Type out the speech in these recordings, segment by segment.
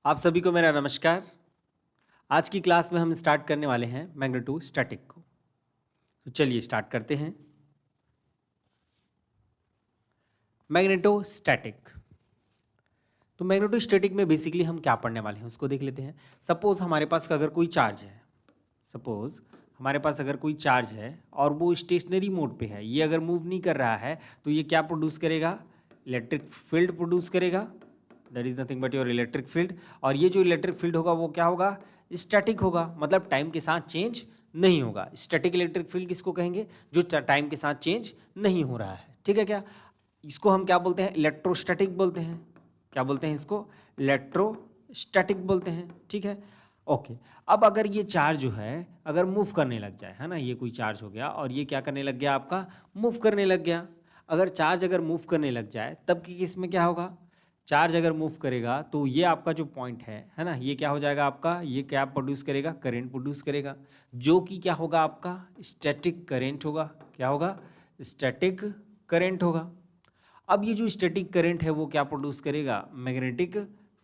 आप सभी को मेरा नमस्कार। आज की क्लास में हम स्टार्ट करने वाले हैं मैग्नेटोस्टैटिक को। तो चलिए स्टार्ट करते हैं। मैग्नेटोस्टैटिक। तो मैग्नेटोस्टैटिक में बेसिकली हम क्या पढ़ने वाले हैं उसको देख लेते हैं। सपोज हमारे पास अगर कोई चार्ज है, सपोज हमारे पास अगर कोई चार्ज है और वो स्टेशनरी मोड पे है, ये अगर मूव नहीं कर रहा है तो ये क्या प्रोड्यूस करेगा? इलेक्ट्रिक फील्ड प्रोड्यूस करेगा। That is nothing but your electric field. और ये जो इलेक्ट्रिक फील्ड होगा वो क्या होगा? स्टैटिक होगा, मतलब टाइम के साथ चेंज नहीं होगा। स्टैटिक इलेक्ट्रिक फील्ड किसको कहेंगे? जो टाइम के साथ चेंज नहीं हो रहा है। ठीक है क्या? इसको हम क्या बोलते हैं? इलेक्ट्रोस्टैटिक बोलते हैं। क्या बोलते हैं इसको? इलेक्ट्रोस्टैटिक बोलते हैं। ठीक है, ओके। अब अगर ये चार्ज जो है अगर मूव करने लग जाए, है ना, ये कोई चार्ज हो गया और ये क्या करने लग गया? आपका मूव करने लग गया। अगर चार्ज अगर मूव करने लग जाए तब की केस में क्या होगा? चार्ज अगर मूव करेगा तो ये आपका जो पॉइंट है ना, ये क्या हो जाएगा आपका? ये क्या प्रोड्यूस करेगा? करंट प्रोड्यूस करेगा, जो कि क्या होगा आपका? स्टैटिक करंट होगा। क्या होगा? स्टैटिक करंट होगा। अब ये जो स्टैटिक करंट है वो क्या प्रोड्यूस करेगा? मैग्नेटिक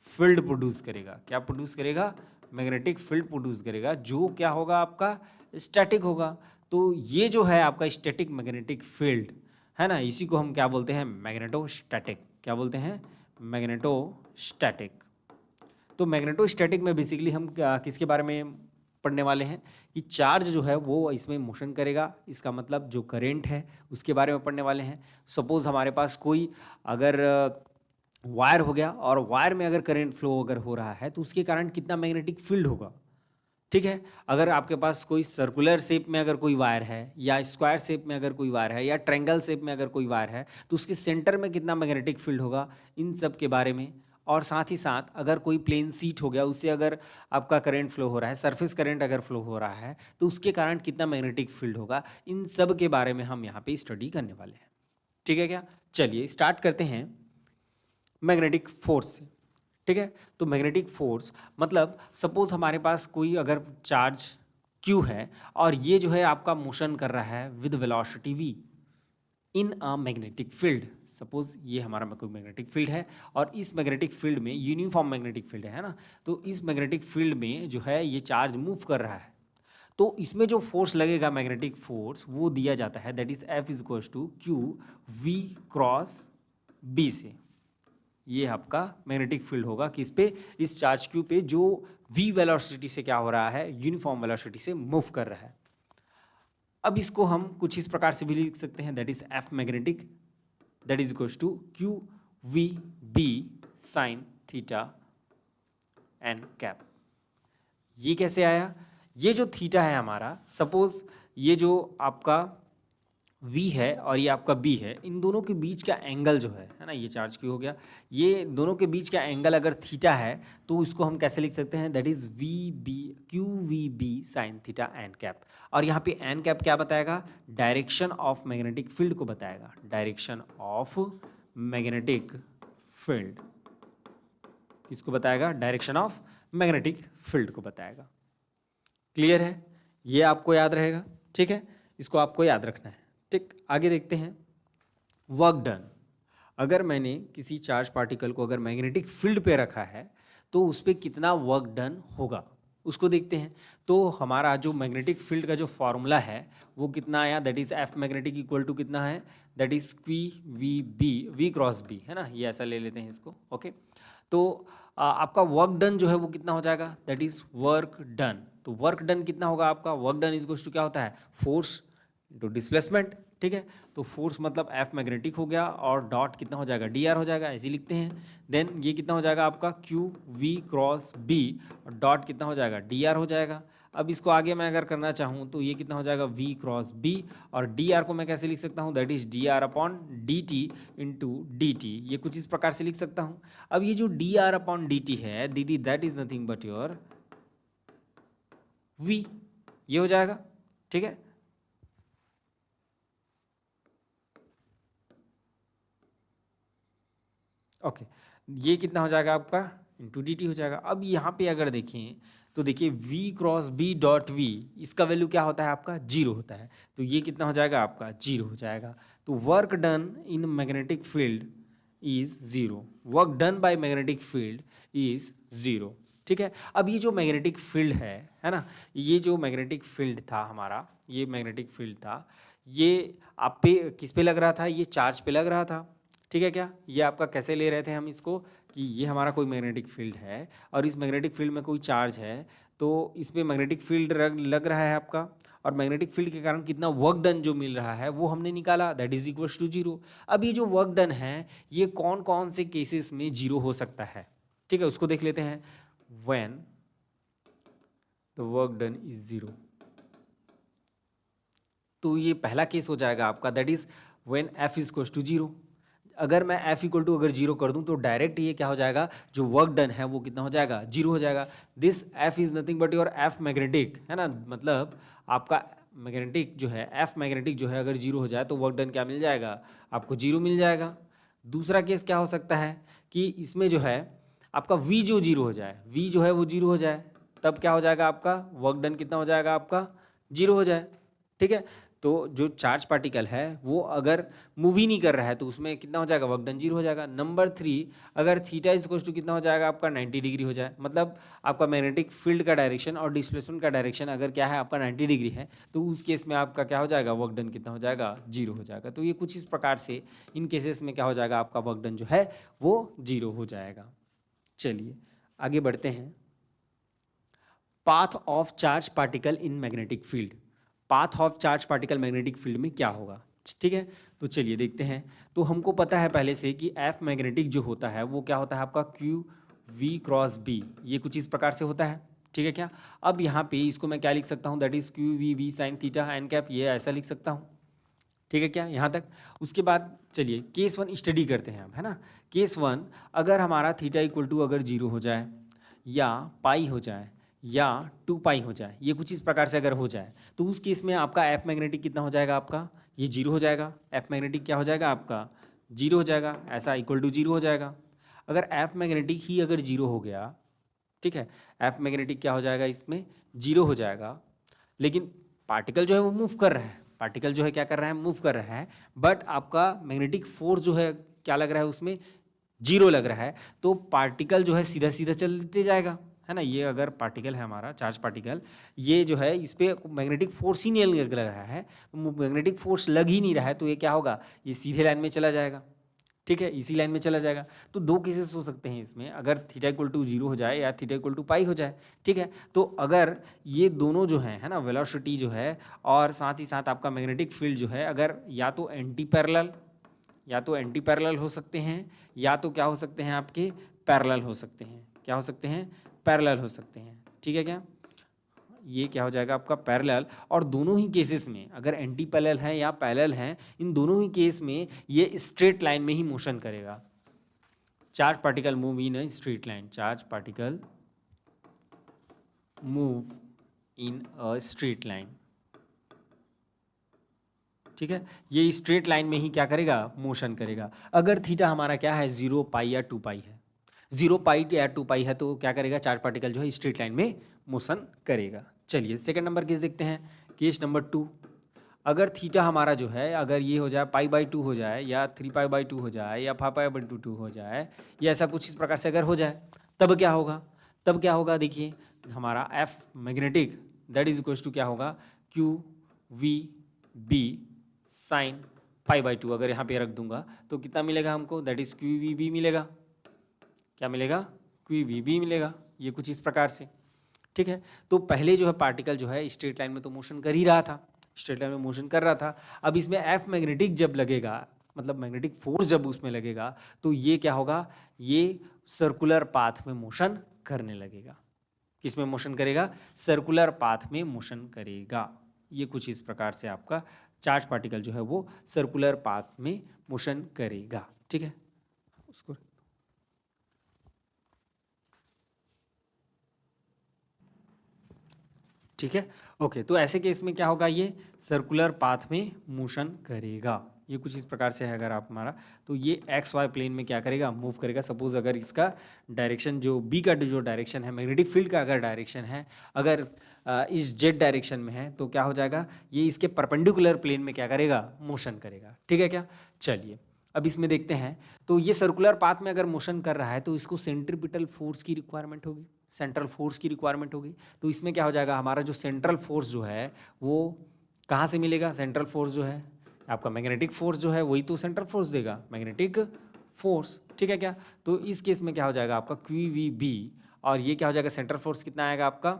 फील्ड प्रोड्यूस करेगा। क्या प्रोड्यूस करेगा? मैग्नेटिक फील्ड प्रोड्यूस करेगा, जो क्या होगा आपका? स्टैटिक होगा। तो ये जो है आपका स्टैटिक मैग्नेटिक फील्ड है ना, इसी को हम क्या बोलते हैं? मैग्नेटोस्टैटिक। क्या बोलते हैं? मैग्नेटोस्टैटिक। तो मैग्नेटोस्टैटिक में बेसिकली हम किसके बारे में पढ़ने वाले हैं कि चार्ज जो है वो इसमें मोशन करेगा, इसका मतलब जो करंट है उसके बारे में पढ़ने वाले हैं। सपोज हमारे पास कोई अगर वायर हो गया और वायर में अगर करंट फ्लो अगर हो रहा है तो उसके कारण कितना मैग्नेटिक फील्ड होगा। ठीक है, अगर आपके पास कोई सर्कुलर शेप में अगर कोई वायर है या स्क्वायर शेप में अगर कोई वायर है या ट्रायंगल शेप में अगर कोई वायर है तो उसके सेंटर में कितना मैग्नेटिक फील्ड होगा, इन सब के बारे में। और साथ ही साथ अगर कोई प्लेन सीट हो गया, उससे अगर आपका करंट फ्लो हो रहा है, सरफेस करंट अगर फ्लो हो रहा है तो उसके कारण कितना मैग्नेटिक फील्ड होगा, इन सब के बारे में हम यहाँ पे स्टडी करने वाले हैं। ठीक है क्या? चलिए स्टार्ट करते हैं मैग्नेटिक फोर्स से। ठीक है, तो मैग्नेटिक फोर्स मतलब सपोज हमारे पास कोई अगर चार्ज क्यू है और ये जो है आपका मोशन कर रहा है with velocity v in a magnetic field. Suppose ये हमारा कोई मैग्नेटिक फील्ड है और इस मैग्नेटिक फील्ड में यूनिफॉर्म मैग्नेटिक फील्ड है ना, तो इस मैग्नेटिक फील्ड में जो है ये चार्ज मूव कर रहा है, तो इसमें जो फोर्स लगेगा मैग्नेटिक फोर्स वो दिया जाता है, that is F is equals to Q V cross B से। ये आपका मैग्नेटिक फील्ड होगा किस पे? इस चार्ज क्यू पे, जो v वेलोसिटी से क्या हो रहा है? यूनिफॉर्म वेलोसिटी से मूव कर रहा है। अब इसको हम कुछ इस प्रकार से भी लिख सकते हैं, that is F magnetic that is equals to Q V B sine theta N cap. ये कैसे आया? ये जो थीटा है हमारा, सपोज ये जो आपका v है और ये आपका b है, इन दोनों के बीच का एंगल जो है ना, ये चार्ज क्यू हो गया, ये दोनों के बीच का एंगल अगर थीटा है तो इसको हम कैसे लिख सकते हैं? That is V B Q V B sine theta N cap. और यहाँ पे एन कैप क्या बताएगा? डायरेक्शन ऑफ मैग्नेटिक फील्ड को बताएगा। डायरेक्शन ऑफ मैग्नेटिक फील्ड किसको बताएगा? डायरेक्शन ऑफ मैग्नेटिक फील्ड को बताएगा। क्लियर है? ये आपको याद रहेगा। ठीक है, इसको आपको याद रखना है। ठीक, आगे देखते हैं। Work done. अगर मैंने किसी चार्ज पार्टिकल को अगर मैग्नेटिक फील्ड पे रखा है तो उस पर कितना वर्क डन होगा उसको देखते हैं। तो हमारा जो मैग्नेटिक फील्ड का जो फॉर्मूला है वो कितना आया? That is F magnetic equal to कितना है? That is Q V B V cross B, है ना, ये ऐसा ले लेते हैं इसको। ओके, तो आपका वर्क डन जो है वो कितना हो जाएगा? That is work done. तो वर्क डन कितना होगा आपका? Work done is equal to क्या होता है? Force into displacement. ठीक है, तो फोर्स मतलब F मैग्नेटिक हो गया और डॉट कितना हो जाएगा? dr हो जाएगा, ऐसे लिखते हैं। देन ये कितना हो जाएगा आपका? क्यू वी क्रॉस बी और डॉट कितना हो जाएगा? dr हो जाएगा। अब इसको आगे मैं अगर करना चाहूँ तो ये कितना हो जाएगा? v क्रॉस b और dr को मैं कैसे लिख सकता हूँ? That is dr upon dt into dt। ये कुछ इस प्रकार से लिख सकता हूँ। अब ये जो dr अपॉन dt है, dt that is nothing but your v, ये हो जाएगा। ठीक है, ओके, ये कितना हो जाएगा आपका? इंटू डी टी हो जाएगा। अब यहाँ पे अगर देखें तो देखिए v cross B dot V, इसका वैल्यू क्या होता है आपका? जीरो होता है, तो ये कितना हो जाएगा आपका? जीरो हो जाएगा। तो work done in magnetic field is zero, work done by magnetic field is zero. ठीक है, अब ये जो मैग्नेटिक फील्ड है ना, ये जो मैग्नेटिक फील्ड था हमारा, ये मैग्नेटिक फील्ड था, ये आप पे किस पे लग रहा था, ये चार्ज पे लग रहा था। ठीक है क्या, ये आपका कैसे ले रहे थे हम इसको कि ये हमारा कोई मैग्नेटिक फील्ड है और इस मैग्नेटिक फील्ड में कोई चार्ज है, तो इसमें मैग्नेटिक फील्ड लग रहा है आपका, और मैग्नेटिक फील्ड के कारण कितना वर्क डन जो मिल रहा है वो हमने निकाला, that is equals to zero. अब ये जो वर्क डन है ये कौन कौन से केसेस में जीरो हो सकता है, ठीक है, उसको देख लेते हैं। When the work done is zero, तो ये पहला केस हो जाएगा आपका, that is when F is equals to zero. अगर मैं एफ इक्वल टू अगर जीरो कर दूं तो डायरेक्ट ये क्या हो जाएगा, जो वर्क डन है वो कितना हो जाएगा, जीरो हो जाएगा। This F is nothing but your F magnetic, है ना, मतलब आपका मैग्नेटिक जो है, एफ मैग्नेटिक जो है, अगर जीरो हो जाए तो वर्क डन क्या मिल जाएगा, आपको जीरो मिल जाएगा। दूसरा केस क्या हो सकता है कि इसमें जो है आपका वी जो जीरो हो जाए, वी जो है वो जीरो हो जाए, तब क्या हो जाएगा आपका वर्क डन कितना हो जाएगा, आपका जीरो हो जाए। ठीक है, तो जो चार्ज पार्टिकल है वो अगर मूव ही नहीं कर रहा है तो उसमें कितना हो जाएगा, वर्क डन जीरो हो जाएगा। नंबर 3, अगर थीटा इज इक्वल टू कितना हो जाएगा आपका 90 डिग्री हो जाए, मतलब आपका मैग्नेटिक फील्ड का डायरेक्शन और डिस्प्लेसमेंट का डायरेक्शन अगर क्या है आपका 90 डिग्री है, तो उस केस में आपका क्या हो जाएगा, वर्क डन कितना हो जाएगा, जीरो हो जाएगा। तो ये कुछ इस प्रकार से इन केसेस में क्या हो जाएगा, आपका वर्क डन जो है वो जीरो हो जाएगा। चलिए आगे बढ़ते हैं। Path of charge particle in magnetic field, path of charge particle magnetic field में क्या होगा। ठीक है, तो चलिए देखते हैं। तो हमको पता है पहले से कि एफ मैग्नेटिक जो होता है वो क्या होता है आपका क्यू वी क्रॉस बी, ये कुछ इस प्रकार से होता है। ठीक है क्या, अब यहाँ पे इसको मैं क्या लिख सकता हूँ, that is Q V B sine theta N cap, ये ऐसा लिख सकता हूँ। ठीक है क्या, यहाँ तक। उसके बाद चलिए केस 1 स्टडी करते हैं हम, है ना। केस 1, अगर हमारा थीटा इक्वल टू अगर जीरो हो जाए या पाई हो जाए या 2 पाई हो जाए, ये कुछ इस प्रकार से अगर हो जाए, तो उस केस में आपका एफ मैग्नेटिक कितना हो जाएगा, आपका ये जीरो हो जाएगा। एफ मैग्नेटिक क्या हो जाएगा आपका, जीरो हो जाएगा, ऐसा इक्वल टू जीरो हो जाएगा। अगर एफ मैग्नेटिक ही अगर जीरो हो गया, ठीक है, एफ मैग्नेटिक क्या हो जाएगा, इसमें जीरो हो जाएगा, लेकिन पार्टिकल जो है वो मूव कर रहा है, पार्टिकल जो है क्या कर रहा है, मूव कर रहा है, बट आपका मैग्नेटिक फोर्स जो है क्या लग रहा है उसमें, जीरो लग रहा है, तो पार्टिकल जो है सीधा सीधा चलते जाएगा, है ना। ये अगर पार्टिकल है हमारा चार्ज पार्टिकल, ये जो है इस पर मैग्नेटिक फोर्स ही नहीं लग रहा है, मैग्नेटिक फोर्स लग ही नहीं रहा है, तो ये क्या होगा, ये सीधे लाइन में चला जाएगा। ठीक है, इसी लाइन में चला जाएगा। तो दो केसेस हो सकते हैं इसमें, अगर थीटा इक्वल टू जीरो हो जाए या थीटा इक्वल टू पाई हो जाए। ठीक है, तो अगर ये दोनों जो हैं, है ना, वेलोसिटी जो है और साथ ही साथ आपका मैग्नेटिक फील्ड जो है, अगर या तो एंटी पैरेलल हो सकते हैं, या तो क्या हो सकते हैं आपके पैरेलल हो सकते हैं, क्या हो सकते हैं, पैरेलल हो सकते हैं। ठीक है क्या, ये क्या हो जाएगा आपका पैरेलल, और दोनों ही केसेस में अगर एंटी पैरेलल हैं या पैरेलल हैं, इन दोनों ही केस में ये स्ट्रेट लाइन में ही मोशन करेगा। Charge particle move in a straight line, charge particle move in a straight line. ठीक है, ये स्ट्रेट लाइन में ही क्या करेगा, मोशन करेगा। अगर थीटा हमारा क्या है, 0 पाई या 2 पाई है, 0 पाई या 2 पाई है, तो क्या करेगा, चार्ज पार्टिकल जो है स्ट्रेट लाइन में मोशन करेगा। चलिए सेकंड नंबर केस देखते हैं। केस नंबर 2, अगर थीटा हमारा जो है अगर ये हो जाए पाई बाई 2 हो जाए, या 3 पाई बाई 2 हो जाए, या 5 पाई बाई 2 हो जाए, या ऐसा कुछ इस प्रकार से अगर हो जाए, तब क्या होगा, तब क्या होगा, देखिए हमारा F magnetic that is equal to क्या होगा, Q V B sine pi by 2, अगर यहाँ पे रख दूंगा तो कितना मिलेगा हमको, that is Q V B मिलेगा। क्या मिलेगा, क्यू वी बी मिलेगा, ये कुछ इस प्रकार से। ठीक है, तो पहले जो है पार्टिकल जो है स्ट्रेट लाइन में तो मोशन कर ही रहा था, स्ट्रेट लाइन में मोशन कर रहा था। अब इसमें एफ मैग्नेटिक जब लगेगा, मतलब मैग्नेटिक फोर्स जब उसमें लगेगा, तो ये क्या होगा, ये सर्कुलर पाथ में मोशन करने लगेगा। किस में मोशन करेगा, सर्कुलर पाथ में मोशन करेगा। ये कुछ इस प्रकार से आपका चार्ज पार्टिकल जो है वो सर्कुलर पाथ में मोशन करेगा। ठीक है, उसको ठीक है, ओके। तो ऐसे केस में क्या होगा, ये सर्कुलर पाथ में मोशन करेगा। ये कुछ इस प्रकार से है अगर आप हमारा, तो ये एक्स वाई प्लेन में क्या करेगा, मूव करेगा। सपोज अगर इसका डायरेक्शन जो बी का जो डायरेक्शन है, मैग्नेटिक फील्ड का अगर डायरेक्शन है, अगर इस जेड डायरेक्शन में है, तो क्या हो जाएगा, ये इसके परपेंडिकुलर प्लेन में क्या करेगा, मोशन करेगा। ठीक है क्या, चलिए अब इसमें देखते हैं, तो ये सर्कुलर पाथ में अगर मोशन कर रहा है तो इसको सेंट्रीपिटल फोर्स की रिक्वायरमेंट होगी, सेंट्रल फोर्स की रिक्वायरमेंट होगी। तो इसमें क्या हो जाएगा, हमारा जो सेंट्रल फोर्स जो है वो कहाँ से मिलेगा, सेंट्रल फोर्स जो है आपका मैग्नेटिक फोर्स जो है वही तो सेंट्रल फोर्स देगा, मैग्नेटिक फोर्स, ठीक है क्या। तो इस केस में क्या हो जाएगा आपका QVB, और ये क्या हो जाएगा, सेंट्रल फोर्स कितना आएगा आपका,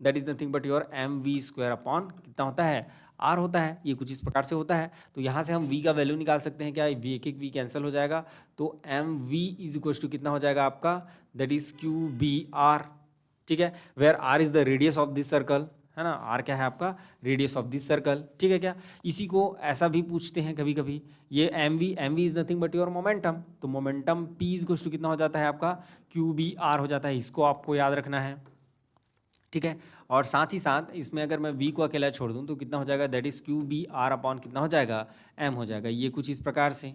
that is nothing but your mv² upon कितना होता है, r होता है। ये कुछ इस प्रकार से होता है। तो यहाँ से हम v का वैल्यू निकाल सकते हैं क्या, एक एक v कैंसिल हो जाएगा, तो mv इज इक्वल टू कितना हो जाएगा आपका, दैट इज QBR, ठीक है, where r is the radius of this circle, है ना, r क्या है आपका, रेडियस ऑफ दिस सर्कल, ठीक है क्या। इसी को ऐसा भी पूछते हैं कभी कभी, ये mv is nothing but your momentum, तो momentum p is equal to कितना हो जाता है आपका, QBR हो जाता है, इसको आपको याद रखना है, ठीक है। और साथ ही साथ इसमें अगर मैं v को अकेला छोड़ दूं तो कितना हो जाएगा, दैट इज QBR अपॉन कितना हो जाएगा, m हो जाएगा, ये कुछ इस प्रकार से,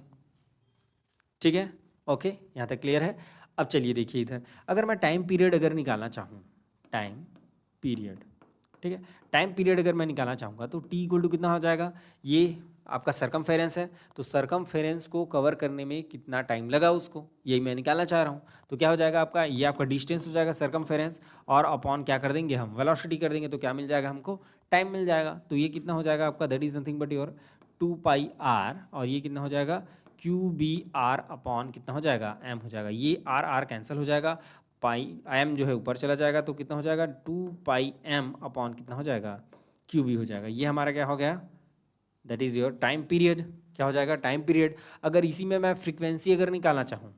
ठीक है। ओके, यहाँ तक क्लियर है। अब चलिए देखिए इधर, अगर मैं टाइम पीरियड अगर निकालना चाहूँ, टाइम पीरियड, ठीक है, टाइम पीरियड अगर मैं निकालना चाहूँगा तो t इक्वल टू कितना हो जाएगा, ये आपका सरकमफेरेंस है, तो सरकमफेरेंस को कवर करने में कितना टाइम लगा उसको, यही मैं निकालना चाह रहा हूँ। तो क्या हो जाएगा आपका, ये आपका डिस्टेंस हो जाएगा सरकमफेरेंस, और अपॉन क्या कर देंगे हम, वेलोसिटी कर देंगे, तो क्या मिल जाएगा हमको, टाइम मिल जाएगा। तो ये कितना हो जाएगा आपका, that is nothing but your 2πr, और ये कितना हो जाएगा QBR अपॉन कितना हो जाएगा, m हो जाएगा, ये r कैंसिल हो जाएगा, पाई m जो है ऊपर चला जाएगा, तो कितना हो जाएगा 2πm अपॉन कितना हो जाएगा, QB हो जाएगा। ये हमारा क्या हो गया, that is your time period, क्या हो जाएगा, टाइम पीरियड। अगर इसी में मैं फ्रीक्वेंसी अगर निकालना चाहूँ,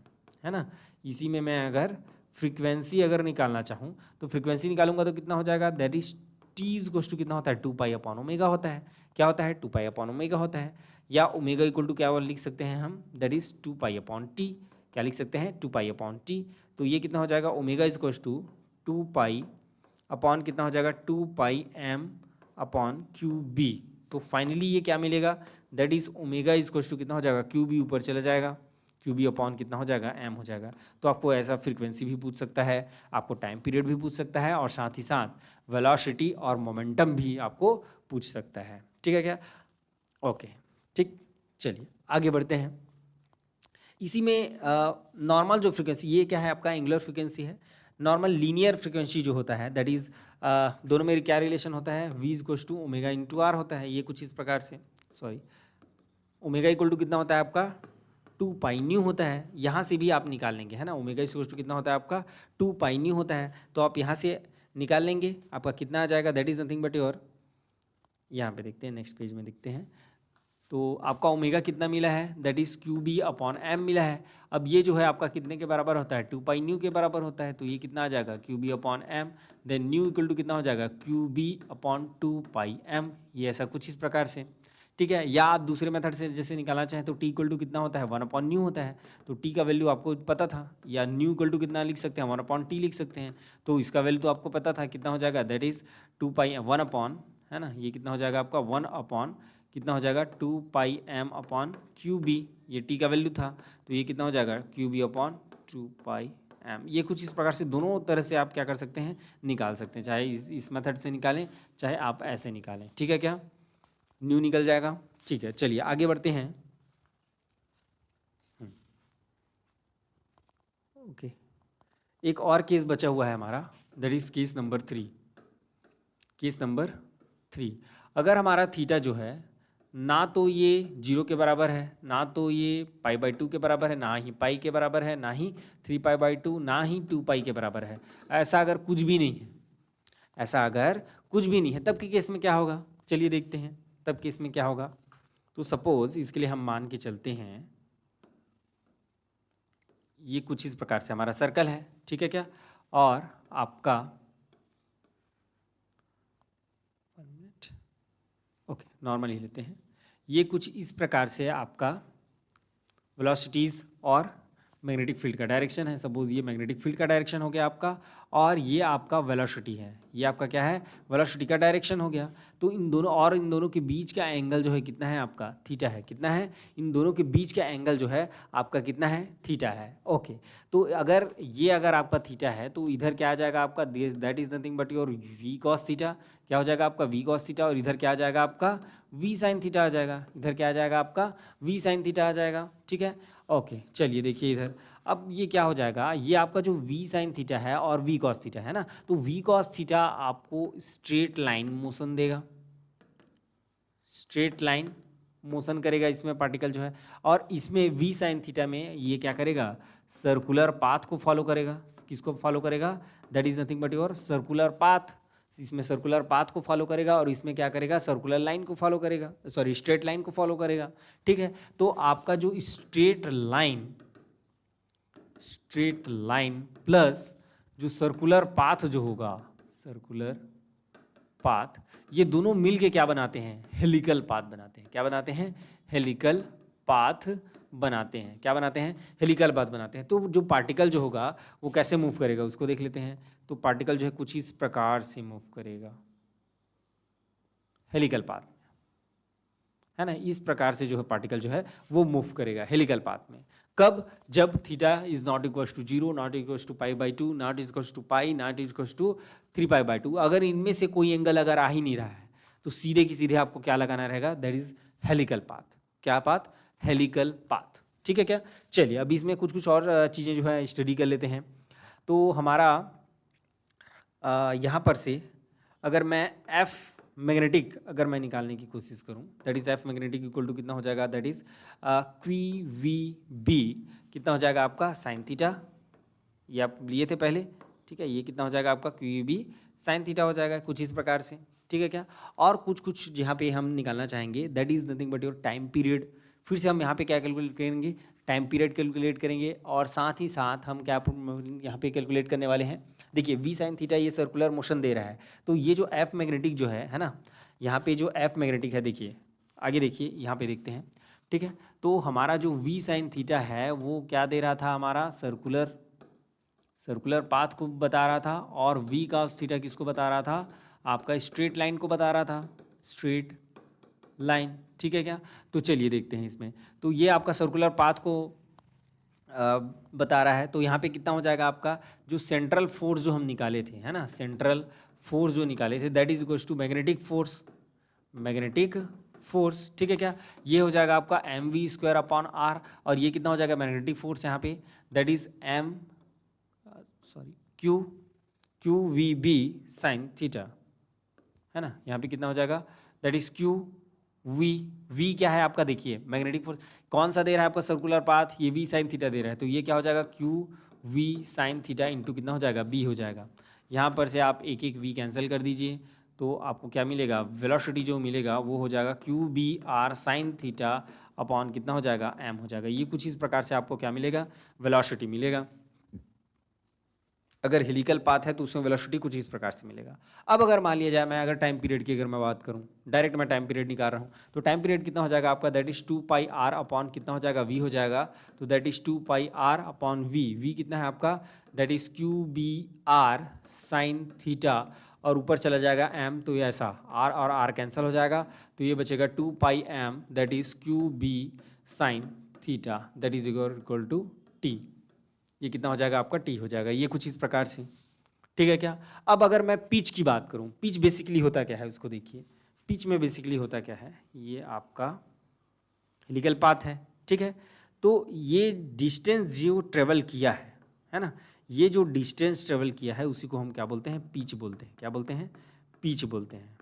है ना, इसी में मैं अगर फ्रीक्वेंसी अगर निकालना चाहूँ तो फ्रीक्वेंसी निकालूंगा तो कितना हो जाएगा, that is T is equal to कितना होता है, 2π अपॉन ओमेगा होता है, क्या होता है, 2π अपॉन ओमेगा होता है, या ओमेगा इक्वल टू क्या लिख सकते हैं हम, दैट इज 2π अपॉन टी, क्या लिख सकते हैं, 2π अपॉन टी। तो ये कितना हो जाएगा, omega is equal to 2π upon कितना हो जाएगा, 2πm अपॉन QB। तो फाइनली ये क्या मिलेगा, that is omega is equal to कितना हो जाएगा, QB ऊपर चला जाएगा, QB अपॉन कितना हो जाएगा, m हो जाएगा। तो आपको ऐसा फ्रीक्वेंसी भी पूछ सकता है, आपको टाइम पीरियड भी पूछ सकता है, और साथ ही साथ वेलोसिटी और मोमेंटम भी आपको पूछ सकता है, ठीक है क्या। ओके, ठीक, चलिए आगे बढ़ते हैं। इसी में नॉर्मल जो फ्रीक्वेंसी, ये क्या है आपका, एंगुलर फ्रीक्वेंसी है। नॉर्मल लीनियर फ्रीक्वेंसी जो होता है, दैट इज़ दोनों में क्या रिलेशन होता है, v equal to omega into R होता है। ये कुछ इस प्रकार से, सॉरी, ओमेगा इक्वल टू कितना होता है आपका, 2π न्यू होता है, यहाँ से भी आप निकाल लेंगे, है ना, ओमेगा इक्वल टू कितना होता है आपका, 2π न्यू होता है, तो आप यहाँ से निकाल लेंगे, आपका कितना आ जाएगा, that is nothing but your, यहाँ पे देखते हैं, नेक्स्ट पेज में देखते हैं, तो आपका ओमेगा कितना मिला है, that is QB upon m मिला है। अब ये जो है आपका कितने के बराबर होता है, 2π न्यू के बराबर होता है, तो ये कितना आ जाएगा, QB upon m, then nu equal to कितना हो जाएगा, QB अपॉन 2πm, ये ऐसा कुछ इस प्रकार से, ठीक है। या आप दूसरे मेथड से जैसे निकालना चाहें तो t इक्वल टू कितना होता है, 1 अपॉन न्यू होता है, तो t का वैल्यू आपको पता था, या न्यू इक्वल टू कितना लिख सकते हैं, 1 अपॉन t लिख सकते हैं, तो इसका वैल्यू तो आपको पता था, कितना हो जाएगा, दैट इज़ 2π 1 अपॉन, है ना, ये कितना हो जाएगा आपका 1 अपॉन कितना हो जाएगा, 2πm अपॉन QB, ये t का वैल्यू था, तो ये कितना हो जाएगा, QB अपॉन 2πm। ये कुछ इस प्रकार से दोनों तरह से आप क्या कर सकते हैं, निकाल सकते हैं, चाहे इस मेथड से निकालें, चाहे आप ऐसे निकालें, ठीक है क्या, न्यू निकल जाएगा, ठीक है। चलिए आगे बढ़ते हैं। ओके, एक और केस बचा हुआ है हमारा, that is case number 3। Case number 3, अगर हमारा थीटा जो है ना तो ये 0 के बराबर है, ना तो ये π/2 के बराबर है, ना ही पाई के बराबर है, ना ही 3π/2, ना ही 2π के बराबर है, ऐसा अगर कुछ भी नहीं है, ऐसा अगर कुछ भी नहीं है, तब के केस में क्या होगा, चलिए देखते हैं तब केस में क्या होगा। तो सपोज इसके लिए हम मान के चलते हैं, ये कुछ इस प्रकार से हमारा सर्कल है, ठीक है क्या, और आपका ओके नॉर्मल ही लेते हैं, ये कुछ इस प्रकार से आपका वेलोसिटीज़ और मैग्नेटिक फील्ड का डायरेक्शन है। सपोज ये मैग्नेटिक फील्ड का डायरेक्शन हो गया आपका, और ये आपका वेलोसिटी है, ये आपका क्या है, वेलोसिटी का डायरेक्शन हो गया। तो इन दोनों के बीच का एंगल जो है कितना है आपका, थीटा है। कितना है, इन दोनों के बीच का एंगल जो है आपका कितना है, थीटा है। ओके, तो अगर आपका थीटा है तो इधर क्या आ जाएगा आपका, that is nothing but your V cos theta. क्या हो जाएगा आपका, वी कॉस थीटा, और इधर क्या आ जाएगा आपका, वी साइन थीटा आ जाएगा। इधर क्या आ जाएगा आपका, वी साइन थीटा आ जाएगा। ठीक है, ओके, चलिए देखिए इधर। अब ये क्या हो जाएगा, ये आपका जो वी साइन थीटा है और वी कॉस थीटा है ना, तो वी कॉस थीटा आपको स्ट्रेट लाइन मोशन देगा, स्ट्रेट लाइन मोशन करेगा इसमें पार्टिकल जो है। और इसमें वी साइन थीटा में ये क्या करेगा, सर्कुलर पाथ को फॉलो करेगा। किसको फॉलो करेगा, that is nothing but your circular path. इसमें सर्कुलर पाथ को फॉलो करेगा और इसमें क्या करेगा, सर्कुलर लाइन को फॉलो करेगा, सॉरी स्ट्रेट लाइन को फॉलो करेगा। ठीक है, तो आपका जो स्ट्रेट लाइन प्लस जो सर्कुलर पाथ जो होगा, सर्कुलर पाथ, ये दोनों मिलके क्या बनाते हैं, हेलिकल पाथ बनाते हैं। क्या बनाते हैं, हेलिकल पाथ बनाते हैं। क्या बनाते हैं, हेलिकल पाथ बनाते हैं। तो जो पार्टिकल जो होगा वो कैसे मूव करेगा उसको देख लेते हैं। तो पार्टिकल जो है कुछ इस प्रकार से मूव करेगा हेलिकल पाथ, है ना। इस प्रकार से जो है पार्टिकल जो है वो मूव करेगा हेलिकल पाथ में। कब, जब theta is not equals to 0, not equals to π/2, not equals to pi, not equals to 3π/2। अगर इनमें से कोई एंगल अगर आ ही नहीं रहा है तो सीधे की सीधे आपको क्या लगाना रहेगा, दैट इज हेलिकल पाथ। क्या पाथ, हेलिकल पाथ। ठीक है क्या, चलिए अभी इसमें कुछ और चीज़ें जो है स्टडी कर लेते हैं। तो हमारा यहाँ पर से अगर मैं एफ मैग्नेटिक अगर मैं निकालने की कोशिश करूं, that is F magnetic equal to कितना हो जाएगा, that is Q V B कितना हो जाएगा आपका साइन थीटा, ये आप लिए थे पहले। ठीक है, ये कितना हो जाएगा आपका क्वी बी साइन थीटा हो जाएगा कुछ इस प्रकार से। ठीक है क्या, और कुछ यहाँ पे हम निकालना चाहेंगे, that is nothing but your time period. फिर से हम यहाँ पे क्या कैलकुलेट करेंगे, टाइम पीरियड कैलकुलेट करेंगे, और साथ ही साथ हम क्या यहाँ पे कैलकुलेट करने वाले हैं। देखिए वी साइन थीटा ये सर्कुलर मोशन दे रहा है, तो ये जो एफ मैग्नेटिक जो है ना, यहाँ पे जो एफ मैग्नेटिक है, देखिए आगे देखिए यहाँ पे देखते हैं। ठीक है, तो हमारा जो वी साइन थीटा है वो क्या दे रहा था, हमारा सर्कुलर पाथ को बता रहा था, और वी कॉस थीटा किसको बता रहा था, आपका स्ट्रेट लाइन को बता रहा था, स्ट्रेट लाइन। ठीक है क्या, तो चलिए देखते हैं इसमें। तो ये आपका सर्कुलर पाथ को बता रहा है। तो यहाँ पे कितना हो जाएगा आपका, जो सेंट्रल फोर्स जो हम निकाले थे, है ना, सेंट्रल फोर्स जो निकाले थे, that is equals to magnetic force. ठीक है क्या, ये हो जाएगा आपका mv²/r, और ये कितना हो जाएगा मैग्नेटिक फोर्स यहाँ पे, that is Q V B sine theta, है ना। यहाँ पे कितना हो जाएगा, दैट इज क्यू वी क्या है आपका, देखिए मैग्नेटिक फोर्स कौन सा दे रहा है आपका, सर्कुलर पाथ, ये वी साइन थीटा दे रहा है, तो ये क्या हो जाएगा, Q V sine theta into कितना हो जाएगा, बी हो जाएगा। यहाँ पर से आप एक वी कैंसिल कर दीजिए, तो आपको क्या मिलेगा, वेलोसिटी जो मिलेगा वो हो जाएगा Q B R sine theta upon कितना हो जाएगा, एम हो जाएगा। ये कुछ इस प्रकार से आपको क्या मिलेगा, वेलोसिटी मिलेगा। अगर हेलिकल पाथ है तो उसमें वेलोसिटी कुछ इस प्रकार से मिलेगा। अब अगर मान लिया जाए मैं अगर टाइम पीरियड की अगर मैं बात करूं, डायरेक्ट मैं टाइम पीरियड निकाल रहा हूं, तो टाइम पीरियड कितना हो जाएगा आपका, दैट इज 2πr अपॉन कितना हो जाएगा, वी हो जाएगा। तो that is 2πr upon we कितना है आपका, that is Q B R sine theta, और ऊपर चला जाएगा m, तो ये ऐसा r और r कैंसिल हो जाएगा, तो ये बचेगा 2πm that is Q B sine theta, that is equal to T. ये कितना हो जाएगा आपका, टी हो जाएगा। ये कुछ इस प्रकार से। ठीक है क्या, अब अगर मैं पिच की बात करूं, पिच बेसिकली होता क्या है उसको देखिए। पिच में बेसिकली होता क्या है, ये आपका हेलिकल पाथ है। ठीक है, तो ये डिस्टेंस जो ट्रेवल किया है ना, ये जो डिस्टेंस ट्रेवल किया है उसी को हम क्या बोलते हैं, पिच बोलते हैं। क्या बोलते हैं, पिच बोलते हैं।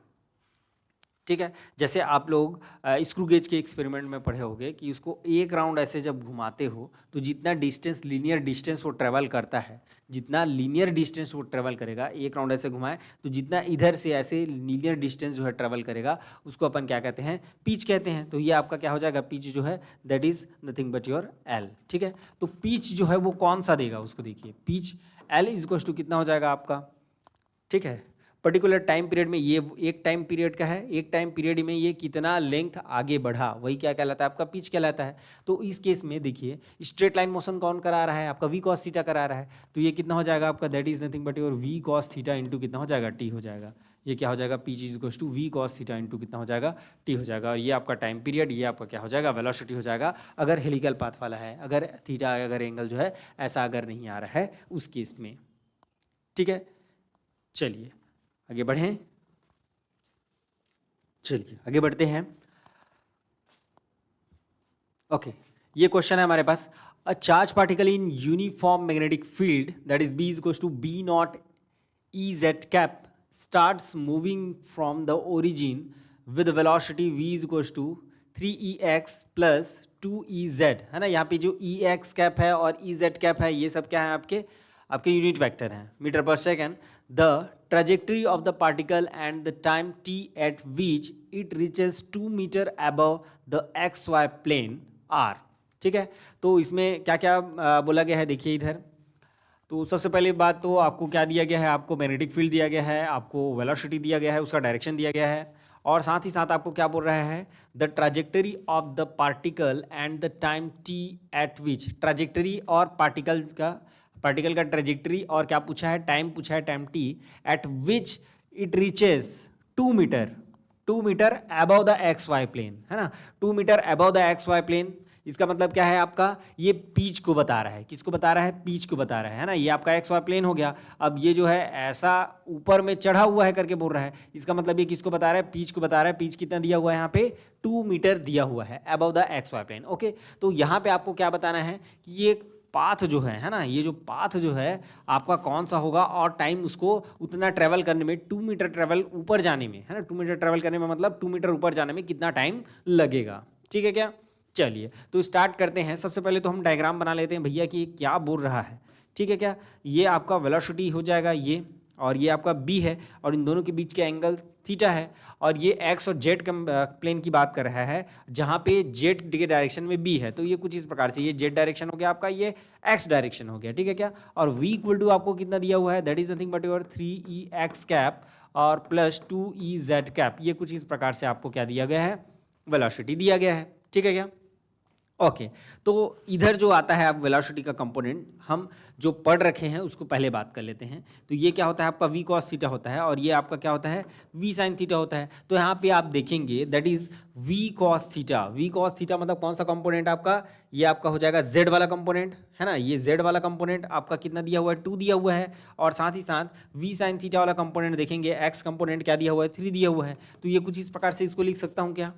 ठीक है, जैसे आप लोग स्क्रू गेज के एक्सपेरिमेंट में पढ़े होंगे कि उसको एक राउंड ऐसे जब घुमाते हो तो जितना डिस्टेंस, लीनियर डिस्टेंस वो ट्रेवल करता है, जितना लीनियर डिस्टेंस वो ट्रेवल करेगा, एक राउंड ऐसे घुमाए तो जितना इधर से ऐसे लीनियर डिस्टेंस जो है ट्रेवल करेगा, उसको अपन क्या कहते हैं, पिच कहते हैं। तो ये आपका क्या हो जाएगा, पिच जो है that is nothing but your L. ठीक है, तो पिच जो है वो कौन सा देगा उसको देखिए, pitch L is equal to कितना हो जाएगा आपका, ठीक है, पर्टिकुलर टाइम पीरियड में ये एक टाइम पीरियड का है, एक टाइम पीरियड में ये कितना लेंथ आगे बढ़ा, वही क्या कहलाता है आपका पिच कहलाता है। तो इस केस में देखिए स्ट्रेट लाइन मोशन कौन करा रहा है आपका वी कॉस थीटा करा रहा है, तो ये कितना हो जाएगा आपका that is nothing but your V cos theta into कितना हो जाएगा टी हो जाएगा। ये क्या हो जाएगा pitch is equals to V cos theta into कितना हो जाएगा टी हो जाएगा। और ये आपका टाइम पीरियड, ये आपका क्या हो जाएगा वेलोसिटी हो जाएगा अगर हेलिकल पाथ वाला है, अगर थीटा अगर एंगल जो है ऐसा अगर नहीं आ रहा है उस केस में। ठीक है, चलिए आगे बढ़ें, चलिए आगे बढ़ते हैं। ओके, ये क्वेश्चन है हमारे पास, a charge particle in uniform magnetic field that is B is equals to B naught E Z cap starts moving from the origin with velocity v is equals to 3ex plus 2ez है ना। यहाँ पे जो ex cap है और ez cap है ये सब क्या है आपके यूनिट वेक्टर हैं metre per second. The trajectory of the particle and the time t at which it reaches 2 metre above the xy plane r। ठीक है, तो इसमें क्या क्या बोला गया है देखिए इधर। तो सबसे पहली बात तो आपको क्या दिया गया है, आपको मैग्नेटिक फील्ड दिया गया है, आपको वेलोसिटी दिया गया है, उसका डायरेक्शन दिया गया है, और साथ ही साथ आपको क्या बोल रहा है the trajectory of the particle and the time T at which. Trajectory और पार्टिकल का ट्राजेक्टरी और क्या पूछा है time T at which it reaches 2 metre above the X Y plane है ना। 2 metre above the X Y plane, इसका मतलब क्या है आपका, ये पीच को बता रहा है, किसको बता रहा है, पीच को बता रहा है ना। ये आपका एक्स वाई प्लेन हो गया। अब ये जो है ऐसा ऊपर में चढ़ा हुआ है करके बोल रहा है, इसका मतलब ये किसको बता रहा है, पीच को बता रहा है। पीच कितना दिया हुआ है यहाँ पे 2 मीटर दिया हुआ है above the X Y plane. Okay, तो यहाँ पे आपको क्या बताना है कि ये पाथ जो है ना, ये जो पाथ जो है आपका कौन सा होगा और टाइम उसको उतना ट्रेवल करने में 2 मीटर ट्रेवल ऊपर जाने में है ना। 2 मीटर ट्रेवल करने में मतलब 2 मीटर ऊपर जाने में कितना टाइम लगेगा। ठीक है क्या, चलिए तो स्टार्ट करते हैं। सबसे पहले तो हम डायग्राम बना लेते हैं भैया कि क्या बोल रहा है। ठीक है क्या, ये आपका वेलोसिटी हो जाएगा ये, और ये आपका बी है, और इन दोनों के बीच के एंगल थीटा है, और ये एक्स और जेड प्लेन की बात कर रहा है जहाँ पे जेड के डायरेक्शन में बी है। तो ये कुछ इस प्रकार से, ये जेड डायरेक्शन हो गया आपका, ये एक्स डायरेक्शन हो गया। ठीक है क्या, और वी इक्वल टू आपको कितना दिया हुआ है that is nothing but your 3ex cap और प्लस 2ez कैप। ये कुछ इस प्रकार से आपको क्या दिया गया है, वेलोसिटी दिया गया है। ठीक है क्या, ओके तो इधर जो आता है आप वेलोसिटी का कंपोनेंट हम जो पढ़ रखे हैं उसको पहले बात कर लेते हैं। तो ये क्या होता है आपका वी कॉस थीटा होता है, और ये आपका क्या होता है वी साइन थीटा होता है। तो यहाँ पे आप देखेंगे that is V cos theta. V cos theta मतलब कौन सा कंपोनेंट आपका, ये आपका हो जाएगा जेड वाला कंपोनेंट है ना। ये जेड वाला कंपोनेंट आपका कितना दिया हुआ है 2 दिया हुआ है, और साथ ही साथ वी साइन थीटा वाला कंपोनेंट देखेंगे एक्स कंपोनेंट क्या दिया हुआ है 3 दिया हुआ है। तो ये कुछ इस प्रकार से इसको लिख सकता हूँ क्या,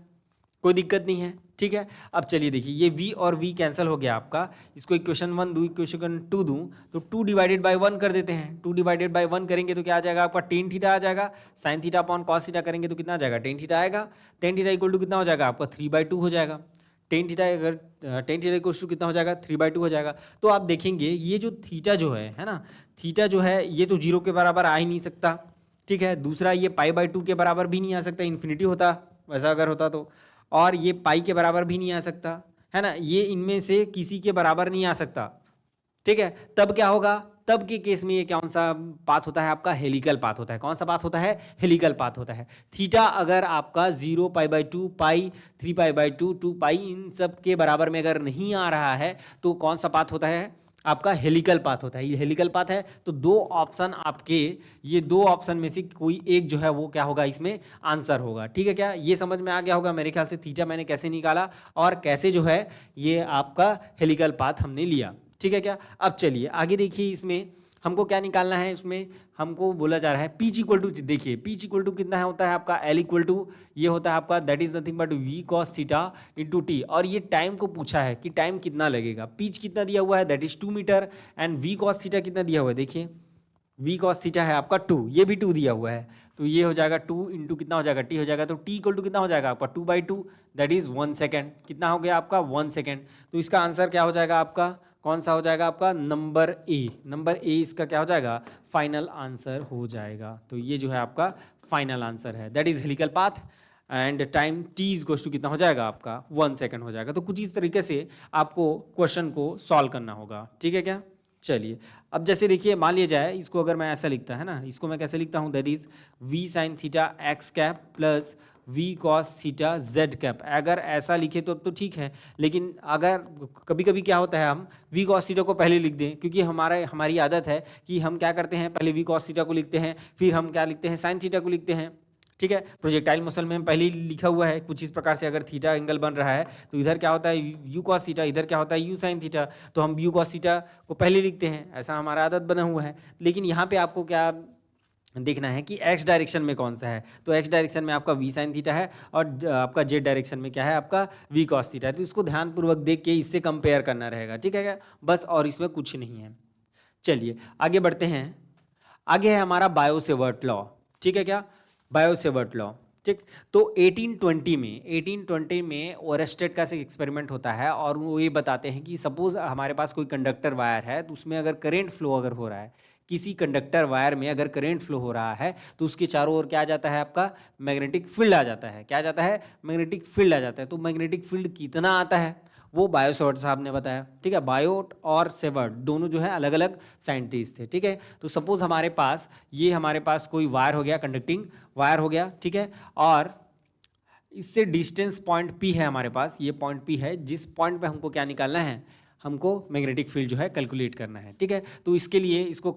कोई दिक्कत नहीं है। ठीक है, अब चलिए देखिए ये v और v कैंसिल हो गया आपका। इसको इक्वेशन 1 दूँ इक्वेशन 2 दूँ तो 2 डिवाइडेड बाय 1 कर देते हैं। 2 डिवाइडेड बाय 1 करेंगे तो क्या आ जाएगा आपका टेन थीटा आ जाएगा। Sign theta upon cos theta करेंगे तो कितना आ जाएगा टेन थीटा आएगा। टेन थीटा इक्वल टू कितना हो जाएगा आपका 3/2 हो जाएगा। टेन थीटा अगर टेन थीटा इक्वल टू कितना हो जाएगा 3/2 हो जाएगा। तो आप देखेंगे ये जो थीटा जो है ना, थीटा जो है ये तो 0 के बराबर आ ही नहीं सकता। ठीक है, दूसरा ये π/2 के बराबर भी नहीं आ सकता, इन्फिनिटी होता वैसा अगर होता तो, और ये पाई के बराबर भी नहीं आ सकता है ना। ये इनमें से किसी के बराबर नहीं आ सकता। ठीक है, तब क्या होगा, तब के केस में ये कौन सा पाथ होता है आपका हेलिकल पाथ होता है। कौन सा पाथ होता है, हेलिकल पाथ होता है। थीटा अगर आपका 0 π/2 पाई 3 π/2 2 पाई इन सब के बराबर में अगर नहीं आ रहा है तो कौन सा पाथ होता है आपका हेलिकल पाथ होता है। ये हेलिकल पाथ है तो दो ऑप्शन आपके, ये दो ऑप्शन में से कोई एक जो है वो क्या होगा इसमें आंसर होगा। ठीक है क्या, ये समझ में आ गया होगा मेरे ख्याल से थीटा मैंने कैसे निकाला और कैसे जो है ये आपका हेलिकल पाथ हमने लिया। ठीक है क्या, अब चलिए आगे देखिए इसमें हमको क्या निकालना है। इसमें हमको बोला जा रहा है पीच इक्वल टू, देखिए पीच इक्वल टू कितना है होता है आपका एल इक्वल टू, ये होता है आपका that is nothing but V cos theta into T. और ये टाइम को पूछा है कि टाइम कितना लगेगा। पीच कितना दिया हुआ है that is 2 metre and V cos theta कितना दिया हुआ है, देखिए वी कॉस थीटा है आपका 2, ये भी 2 दिया हुआ है। तो ये हो जाएगा 2 इंटू कितना हो जाएगा टी हो जाएगा। तो टी इक्वल टू कितना हो जाएगा आपका 2/2 दैट इज 1 सेकेंड। कितना हो गया आपका 1 सेकेंड। तो इसका आंसर क्या हो जाएगा आपका, कौन सा हो जाएगा आपका नंबर ए। नंबर ए इसका क्या हो जाएगा फाइनल आंसर हो जाएगा। तो ये जो है आपका फाइनल आंसर है that is helical path and time T is goes to कितना हो जाएगा आपका 1 सेकेंड हो जाएगा। तो कुछ इस तरीके से आपको क्वेश्चन को सॉल्व करना होगा। ठीक है क्या, चलिए अब जैसे देखिए मान लिया जाए इसको अगर मैं ऐसा लिखता है ना, इसको मैं कैसे लिखता हूँ, that is V sine theta X cap plus V cos theta Z cap. अगर ऐसा लिखे तो ठीक है, लेकिन अगर कभी कभी क्या होता है हम वी कॉस थीटा को पहले लिख दें, क्योंकि हमारी आदत है कि हम क्या करते हैं पहले वी कॉस थीटा को लिखते हैं, फिर हम क्या लिखते हैं साइन थीटा को लिखते हैं। ठीक है, प्रोजेक्टाइल मोशन में हम पहले ही लिखा हुआ है कुछ इस प्रकार से, अगर थीटा एंगल बन रहा है तो इधर क्या होता है यू कॉस थीटा, इधर क्या होता है यू साइन थीटा, तो हम यू कॉस थीटा को पहले लिखते हैं, ऐसा हमारा आदत बना हुआ है। लेकिन यहाँ पे आपको क्या देखना है कि एक्स डायरेक्शन में कौन सा है, तो एक्स डायरेक्शन में आपका वी साइन थीटा है और आपका जेड डायरेक्शन में क्या है आपका वी कॉस थीटा है। तो इसको ध्यानपूर्वक देख के इससे कंपेयर करना रहेगा, ठीक है क्या, बस, और इसमें कुछ नहीं है। चलिए आगे बढ़ते हैं। आगे है हमारा बायो-सेवर्ट लॉ, ठीक है क्या, बायो-सेवर्ट लॉ। ठीक, तो 1820 में ओरेस्टेड का एक एक्सपेरिमेंट होता है और वो ये बताते हैं कि सपोज हमारे पास कोई कंडक्टर वायर है, तो उसमें अगर करंट फ्लो अगर हो रहा है, किसी कंडक्टर वायर में अगर करंट फ्लो हो रहा है, तो उसके चारों ओर क्या आ जाता है आपका मैग्नेटिक फील्ड आ जाता है। क्या आ जाता है, मैग्नेटिक फील्ड आ जाता है। तो मैग्नेटिक फील्ड कितना आता है वो बायो-सेवर्ट साहब ने बताया। ठीक है, बायोट और सेवर्ट दोनों जो है अलग अलग साइंटिस्ट थे। ठीक है, तो सपोज हमारे पास कोई वायर हो गया, कंडक्टिंग वायर हो गया, ठीक है, और इससे डिस्टेंस पॉइंट पी है हमारे पास, ये पॉइंट पी है, जिस पॉइंट पे हमको क्या निकालना है, हमको मैग्नेटिक फील्ड जो है कैलकुलेट करना है। ठीक है, तो इसके लिए इसको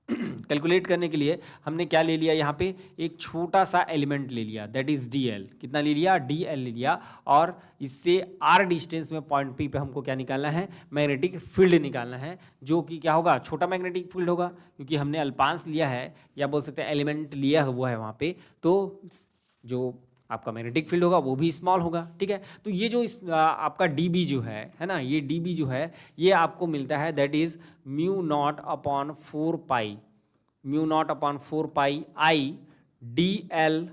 कैलकुलेट करने के लिए हमने क्या ले लिया, यहाँ पे एक छोटा सा एलिमेंट ले लिया, दैट इज डी एल। कितना ले लिया, डी एल ले लिया, और इससे आर डिस्टेंस में पॉइंट पी पे हमको क्या निकालना है, मैग्नेटिक फील्ड निकालना है, जो कि क्या होगा, छोटा मैग्नेटिक फील्ड होगा, क्योंकि हमने अल्पांश लिया है या बोल सकते हैं एलिमेंट लिया हुआ है वहाँ पे, तो जो आपका मैग्नेटिक फील्ड होगा वो भी स्मॉल होगा। ठीक है, तो ये जो आपका डी बी जो है ना, ये डी बी जो है ये आपको मिलता है, that is mu naught upon 4 pi I D L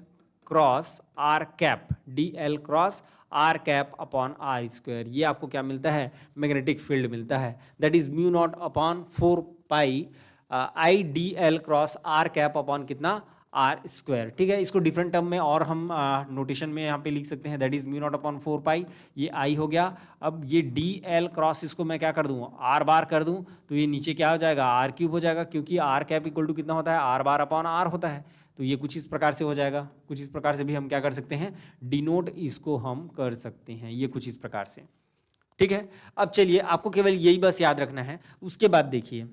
cross R cap, D L cross R cap upon R square. ये आपको क्या मिलता है, मैग्नेटिक फील्ड मिलता है, that is mu naught upon 4 pi I D L cross R cap upon कितना, R square. ठीक है, इसको डिफरेंट टर्म में और हम नोटेशन में यहाँ पे लिख सकते हैं, that is mu naught upon 4 पाई, ये आई हो गया। अब ये डी एल क्रॉस इसको मैं क्या कर दूँ, आर बार कर दूँ, तो ये नीचे क्या हो जाएगा, आर क्यूब हो जाएगा, क्योंकि आर कैप इक्वल टू कितना होता है, आर बार अपॉन आर होता है। तो ये कुछ इस प्रकार से हो जाएगा, कुछ इस प्रकार से भी हम क्या कर सकते हैं, डिनोट इसको हम कर सकते हैं, ये कुछ इस प्रकार से। ठीक है, अब चलिए आपको केवल यही बस याद रखना है। उसके बाद देखिए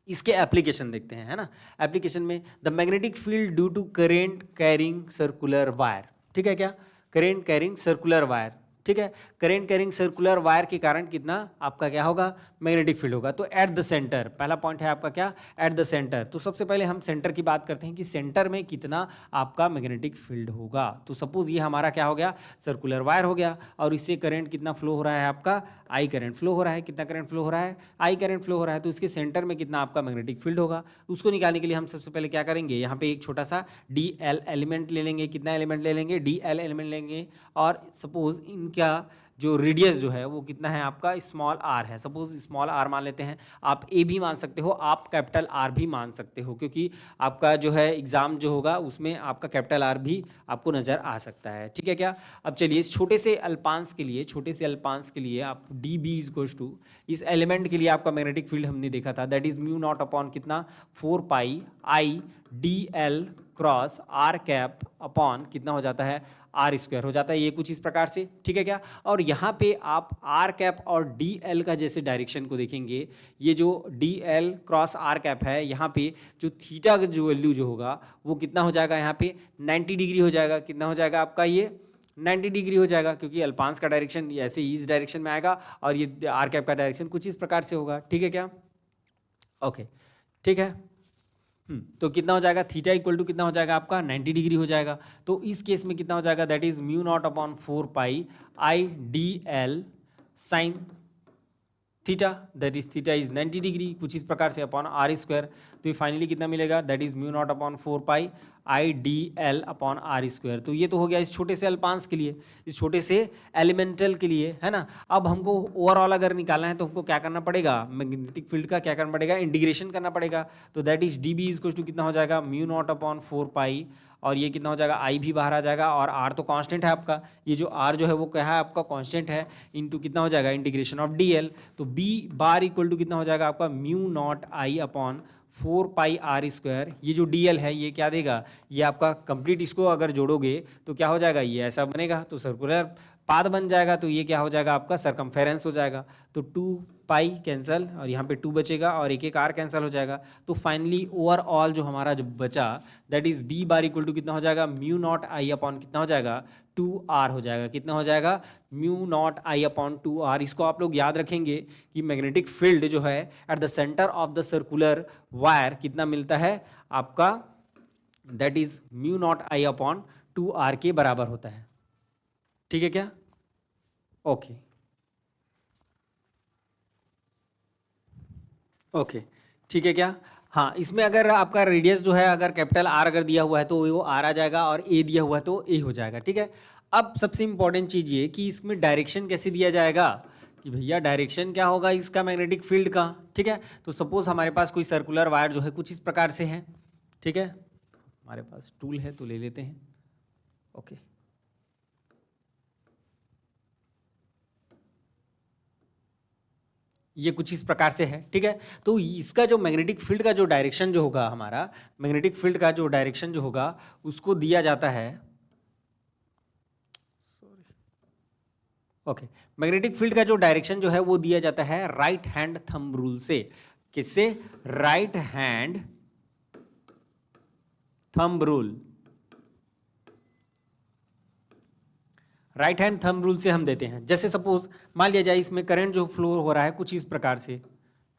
इसके एप्लीकेशन देखते हैं, है ना। एप्लीकेशन में the magnetic field due to current carrying circular wire. ठीक है क्या, करेंट कैरिंग सर्कुलर वायर। ठीक है, करेंट कैरिंग सर्कुलर वायर के कारण कितना आपका क्या होगा, मैग्नेटिक फील्ड होगा। तो एट द सेंटर, पहला पॉइंट है आपका क्या, एट द सेंटर। तो सबसे पहले हम सेंटर की बात करते हैं कि सेंटर में कितना आपका मैग्नेटिक फील्ड होगा। तो सपोज ये हमारा क्या हो गया, सर्कुलर वायर हो गया, और इससे करंट कितना फ्लो हो रहा है आपका, आई करंट फ्लो हो रहा है। कितना करंट फ्लो हो रहा है, आई करंट फ्लो हो रहा है। तो इसके सेंटर में कितना आपका मैग्नेटिक फील्ड होगा, उसको निकालने के लिए हम सबसे पहले क्या करेंगे, यहाँ पे एक छोटा सा डी एल एलिमेंट ले लेंगे। कितना एलिमेंट ले लेंगे, डी एल एलिमेंट लेंगे, और सपोज इनका जो रेडियस जो है वो कितना है आपका, स्मॉल आर है। सपोज स्मॉल आर मान लेते हैं, आप ए भी मान सकते हो, आप कैपिटल आर भी मान सकते हो, क्योंकि आपका जो है एग्जाम जो होगा उसमें आपका कैपिटल आर भी आपको नज़र आ सकता है। ठीक है क्या, अब चलिए इस छोटे से अल्पांश के लिए आप डी बी इज टू, इस एलिमेंट के लिए आपका मैग्नेटिक फील्ड हमने देखा था, that is mu naught upon कितना, 4 pi I D L cross R cap upon कितना हो जाता है, आर स्क्वायर हो जाता है। ये कुछ इस प्रकार से, ठीक है क्या। और यहाँ पे आप आर कैप और डी एल का जैसे डायरेक्शन को देखेंगे, ये जो D L cross R cap है, यहाँ पे जो थीटा का जो वैल्यू जो होगा वो कितना हो जाएगा, यहाँ पे 90 डिग्री हो जाएगा। कितना हो जाएगा आपका, ये 90 डिग्री हो जाएगा, क्योंकि अल्पांश का डायरेक्शन ऐसे इस डायरेक्शन में आएगा और ये आर कैप का डायरेक्शन कुछ इस प्रकार से होगा। ठीक है क्या, ओके, ठीक है। तो कितना हो जाएगा, थीटा इक्वल टू कितना हो जाएगा आपका, 90 डिग्री हो जाएगा। तो इस केस में कितना हो जाएगा, that is mu naught upon 4 pi I D L sine theta, that is theta is 90 degree, कुछ इस प्रकार से अपॉन आर स्क्वायर। तो ये फाइनली कितना मिलेगा, that is mu naught upon 4 pi IdL/r²। तो ये तो हो गया इस छोटे से अल्पांश के लिए, इस छोटे से एलिमेंटल के लिए, है ना। अब हमको ओवरऑल अगर निकालना है तो हमको क्या करना पड़ेगा, मैग्नेटिक फील्ड का क्या करना पड़ेगा, इंटीग्रेशन करना पड़ेगा। तो that is dB equal to कितना हो जाएगा, μ0/4 और ये कितना हो जाएगा, I भी बाहर आ जाएगा और R तो कांस्टेंट है आपका, ये जो R जो है वो क्या है आपका कांस्टेंट है, इनटू कितना हो जाएगा इंटीग्रेशन ऑफ dl। तो B बार इक्वल टू कितना हो जाएगा आपका μ0I/4πr²। ये जो dl है ये क्या देगा, ये आपका कंप्लीट, इसको अगर जोड़ोगे तो क्या हो जाएगा, ये ऐसा बनेगा, तो सर्कुलर पाथ बन जाएगा। तो ये क्या हो जाएगा आपका सरकमफेरेंस हो जाएगा। तो 2π कैंसल और यहाँ पे 2 बचेगा और एक R कैंसिल हो जाएगा। तो फाइनली ओवरऑल जो हमारा जो बचा that is B bar equal to कितना हो जाएगा, μ0I/ कितना हो जाएगा 2R हो जाएगा। कितना हो जाएगा, μ0I/2R। इसको आप लोग याद रखेंगे कि मैग्नेटिक फील्ड जो है eight the centre of the circular wire कितना मिलता है आपका, दैट इज μ0I/2R के बराबर होता है। ठीक है क्या, ओके ओके ठीक है क्या। हाँ, इसमें अगर आपका रेडियस जो है अगर कैपिटल R अगर दिया हुआ है तो वो R आ जाएगा और A दिया हुआ है तो A हो जाएगा। ठीक है, अब सबसे इंपॉर्टेंट चीज़ ये कि इसमें डायरेक्शन कैसे दिया जाएगा, कि भैया डायरेक्शन क्या होगा इसका मैग्नेटिक फील्ड का। ठीक है, तो सपोज हमारे पास कोई सर्कुलर वायर जो है कुछ इस प्रकार से है। ठीक है, हमारे पास टूल है तो ले लेते हैं। ओके, ये कुछ इस प्रकार से है। ठीक है, तो इसका जो मैग्नेटिक फील्ड का जो डायरेक्शन जो होगा, हमारा मैग्नेटिक फील्ड का जो डायरेक्शन जो होगा उसको दिया जाता है, ओके, मैग्नेटिक फील्ड का जो डायरेक्शन जो है वो दिया जाता है राइट हैंड थंब रूल से। किससे, right hand thumb rule, right hand thumb rule से हम देते हैं। जैसे सपोज मान लिया जाए इसमें करंट जो फ्लो हो रहा है कुछ इस प्रकार से,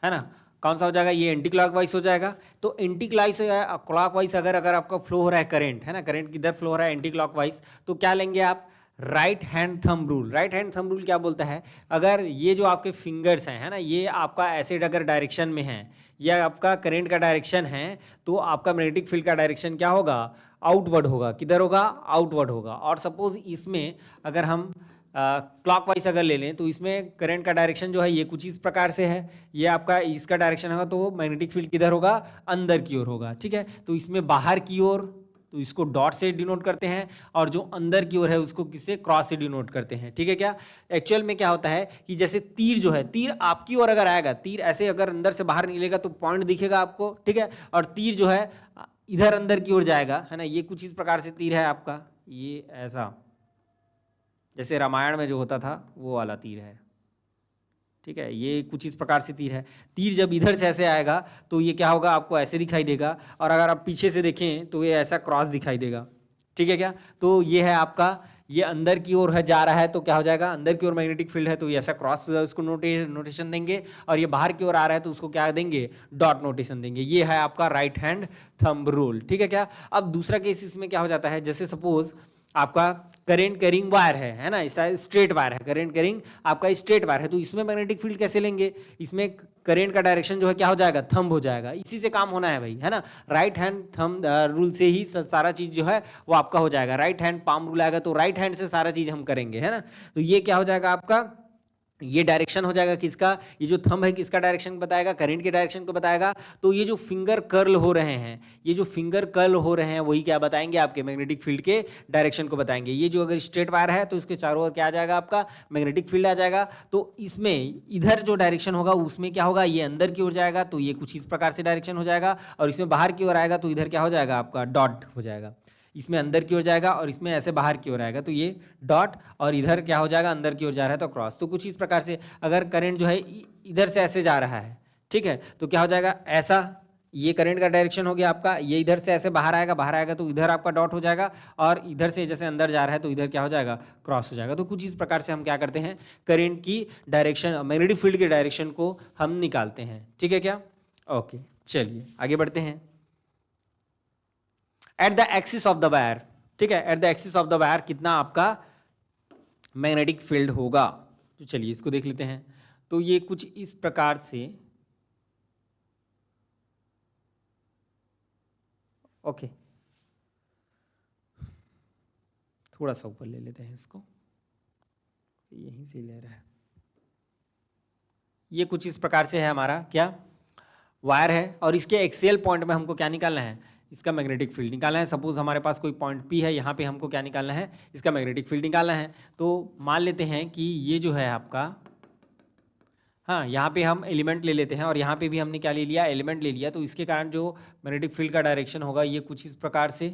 है ना, कौन सा हो जाएगा, ये एंटी क्लॉकवाइज हो जाएगा। तो एंटी क्लॉकवाइज अगर आपका फ्लो हो रहा है करंट, है ना, करंट किधर फ्लो हो रहा है एंटी क्लॉकवाइज, तो क्या लेंगे आप, right hand thumb rule. Right hand thumb rule क्या बोलता है, अगर ये जो आपके फिंगर्स हैं, है ना, ये आपका एसिड अगर डायरेक्शन में है, या आपका करंट का डायरेक्शन है, तो आपका मैग्नेटिक फील्ड का डायरेक्शन क्या होगा, आउटवर्ड होगा। किधर होगा, आउटवर्ड होगा। और सपोज इसमें अगर हम क्लॉकवाइज अगर ले लें तो इसमें करंट का डायरेक्शन जो है ये कुछ इस प्रकार से है, ये आपका इसका डायरेक्शन होगा, तो मैग्नेटिक फील्ड किधर होगा, अंदर की ओर होगा। ठीक है, तो इसमें बाहर की ओर तो इसको डॉट से डिनोट करते हैं, और जो अंदर की ओर है उसको किससे, क्रॉस से डिनोट करते हैं। ठीक है क्या, एक्चुअल में क्या होता है कि जैसे तीर जो है, तीर आपकी ओर अगर आएगा, तीर ऐसे अगर अंदर से बाहर निकलेगा तो पॉइंट दिखेगा आपको। ठीक है, और तीर जो है इधर अंदर की ओर जाएगा, है ना, ये कुछ इस प्रकार से तीर है आपका, ये ऐसा जैसे रामायण में जो होता था वो वाला तीर है। ठीक है, ये कुछ इस प्रकार से तीर है। तीर जब इधर से ऐसे आएगा तो ये क्या होगा, आपको ऐसे दिखाई देगा, और अगर आप पीछे से देखें तो ये ऐसा क्रॉस दिखाई देगा। ठीक है क्या, तो ये है आपका, ये अंदर की ओर है जा रहा है तो क्या हो जाएगा, अंदर की ओर मैग्नेटिक फील्ड है तो ये ऐसा क्रॉस उसको नोटेशन देंगे, और ये बाहर की ओर आ रहा है तो उसको क्या देंगे, डॉट नोटेशन देंगे। ये है आपका राइट हैंड थंब रूल। ठीक है क्या, अब दूसरा केस इसमें क्या हो जाता है, जैसे सपोज आपका करेंट कैरिंग वायर है ना, ऐसा स्ट्रेट वायर है, करेंट कैरिंग आपका स्ट्रेट वायर है, तो इसमें मैग्नेटिक फील्ड कैसे लेंगे, इसमें करेंट का डायरेक्शन जो है क्या हो जाएगा, थंब हो जाएगा। इसी से काम होना है भाई, है ना, राइट हैंड थंब रूल से ही सारा चीज जो है वो आपका हो जाएगा। राइट हैंड पाम रूल आएगा तो राइट हैंड से सारा चीज हम करेंगे, है ना। तो ये क्या हो जाएगा आपका, ये डायरेक्शन हो जाएगा किसका, ये जो थंब है किसका डायरेक्शन बताएगा, करंट के डायरेक्शन को बताएगा। तो ये जो फिंगर कर्ल हो रहे हैं, ये जो फिंगर कर्ल हो रहे हैं वही क्या बताएंगे, आपके मैग्नेटिक फील्ड के डायरेक्शन को बताएंगे। ये जो अगर स्ट्रेट वायर है तो इसके चारों ओर क्या आ जाएगा, आपका मैग्नेटिक फील्ड आ जाएगा। तो इसमें इधर जो डायरेक्शन होगा उसमें क्या होगा, ये अंदर की ओर जाएगा तो ये कुछ इस प्रकार से डायरेक्शन हो जाएगा, और इसमें बाहर की ओर आएगा तो इधर क्या हो जाएगा, आपका डॉट हो जाएगा। इसमें अंदर की ओर जाएगा और इसमें ऐसे बाहर की ओर आएगा तो ये डॉट, और इधर क्या हो जाएगा, अंदर की ओर जा रहा है तो क्रॉस। तो कुछ इस प्रकार से अगर करंट जो है इधर से ऐसे जा रहा है, ठीक है, तो क्या हो जाएगा, ऐसा, ये करंट का डायरेक्शन हो गया आपका, ये इधर से ऐसे बाहर आएगा तो इधर आपका डॉट हो जाएगा, और इधर से जैसे अंदर जा रहा है तो इधर क्या हो जाएगा, क्रॉस हो जाएगा। तो कुछ इस प्रकार से हम क्या करते हैं, करंट की डायरेक्शन, मैग्नेटिक फील्ड के डायरेक्शन को हम निकालते हैं। ठीक है क्या, ओके, चलिए आगे बढ़ते हैं। At the axis of the wire, ठीक है, at the axis of the wire कितना आपका मैग्नेटिक फील्ड होगा, तो चलिए इसको देख लेते हैं। तो ये कुछ इस प्रकार से, ओके, थोड़ा सा ऊपर ले लेते हैं इसको, यहीं से ले रहा है। ये कुछ इस प्रकार से है हमारा क्या वायर है, और इसके एक्सियल पॉइंट में हमको क्या निकालना है, इसका मैग्नेटिक फील्ड निकालना है। सपोज हमारे पास कोई पॉइंट पी है, यहाँ पे हमको क्या निकालना है, इसका मैग्नेटिक फील्ड निकालना है। तो मान लेते हैं कि ये जो है आपका, हाँ यहाँ पे हम एलिमेंट ले लेते हैं, और यहाँ पे भी हमने क्या ले लिया, एलिमेंट ले लिया। तो इसके कारण जो मैग्नेटिक फील्ड का डायरेक्शन होगा ये कुछ इस प्रकार से,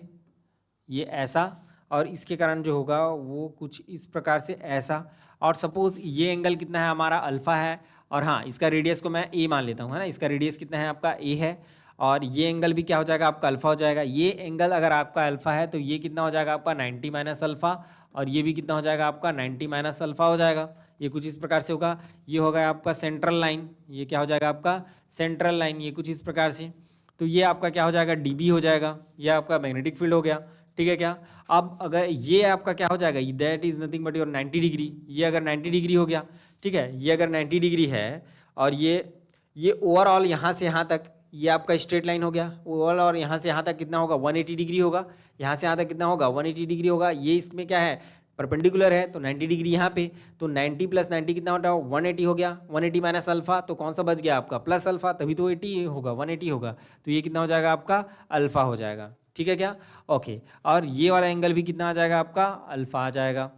ये ऐसा, और इसके कारण जो होगा वो कुछ इस प्रकार से ऐसा। और सपोज ये एंगल कितना है हमारा, अल्फा है, और हाँ इसका रेडियस को मैं ए मान लेता हूँ, है ना। इसका रेडियस कितना है आपका, ए है, और ये एंगल भी क्या हो जाएगा आपका, अल्फा हो जाएगा। ये एंगल अगर आपका अल्फा है तो ये कितना हो जाएगा आपका 90 माइनस अल्फा, और ये भी कितना हो जाएगा आपका 90 माइनस अल्फा हो जाएगा। ये कुछ इस प्रकार से होगा। ये होगा आपका सेंट्रल लाइन, ये क्या हो जाएगा आपका सेंट्रल लाइन, ये कुछ इस प्रकार से। तो ये आपका क्या हो जाएगा, डीबी हो जाएगा, ये आपका मैग्नेटिक फील्ड हो गया, ठीक है क्या। अब अगर ये आपका क्या हो जाएगा, that is nothing but your 90 degree. ये अगर 90 डिग्री हो गया, ठीक है, ये अगर 90 डिग्री है, और ये ओवरऑल यहाँ से यहाँ तक ये आपका स्ट्रेट लाइन हो गया ओवरऑल, और यहाँ से यहाँ तक कितना होगा 180 डिग्री होगा, यहाँ से यहाँ तक कितना होगा 180 डिग्री होगा। ये इसमें क्या है, परपेंडिकुलर है, तो 90 डिग्री यहाँ पे, तो 90 प्लस 90 कितना होता है 180 हो गया। 180 माइनस अल्फा, तो कौन सा बच गया आपका प्लस अल्फा, तभी तो 80 होगा, 180 होगा। तो ये कितना हो जाएगा आपका अल्फा हो जाएगा, ठीक है क्या, ओके। और ये वाला एंगल भी कितना आ जाएगा आपका अल्फा आ जाएगा,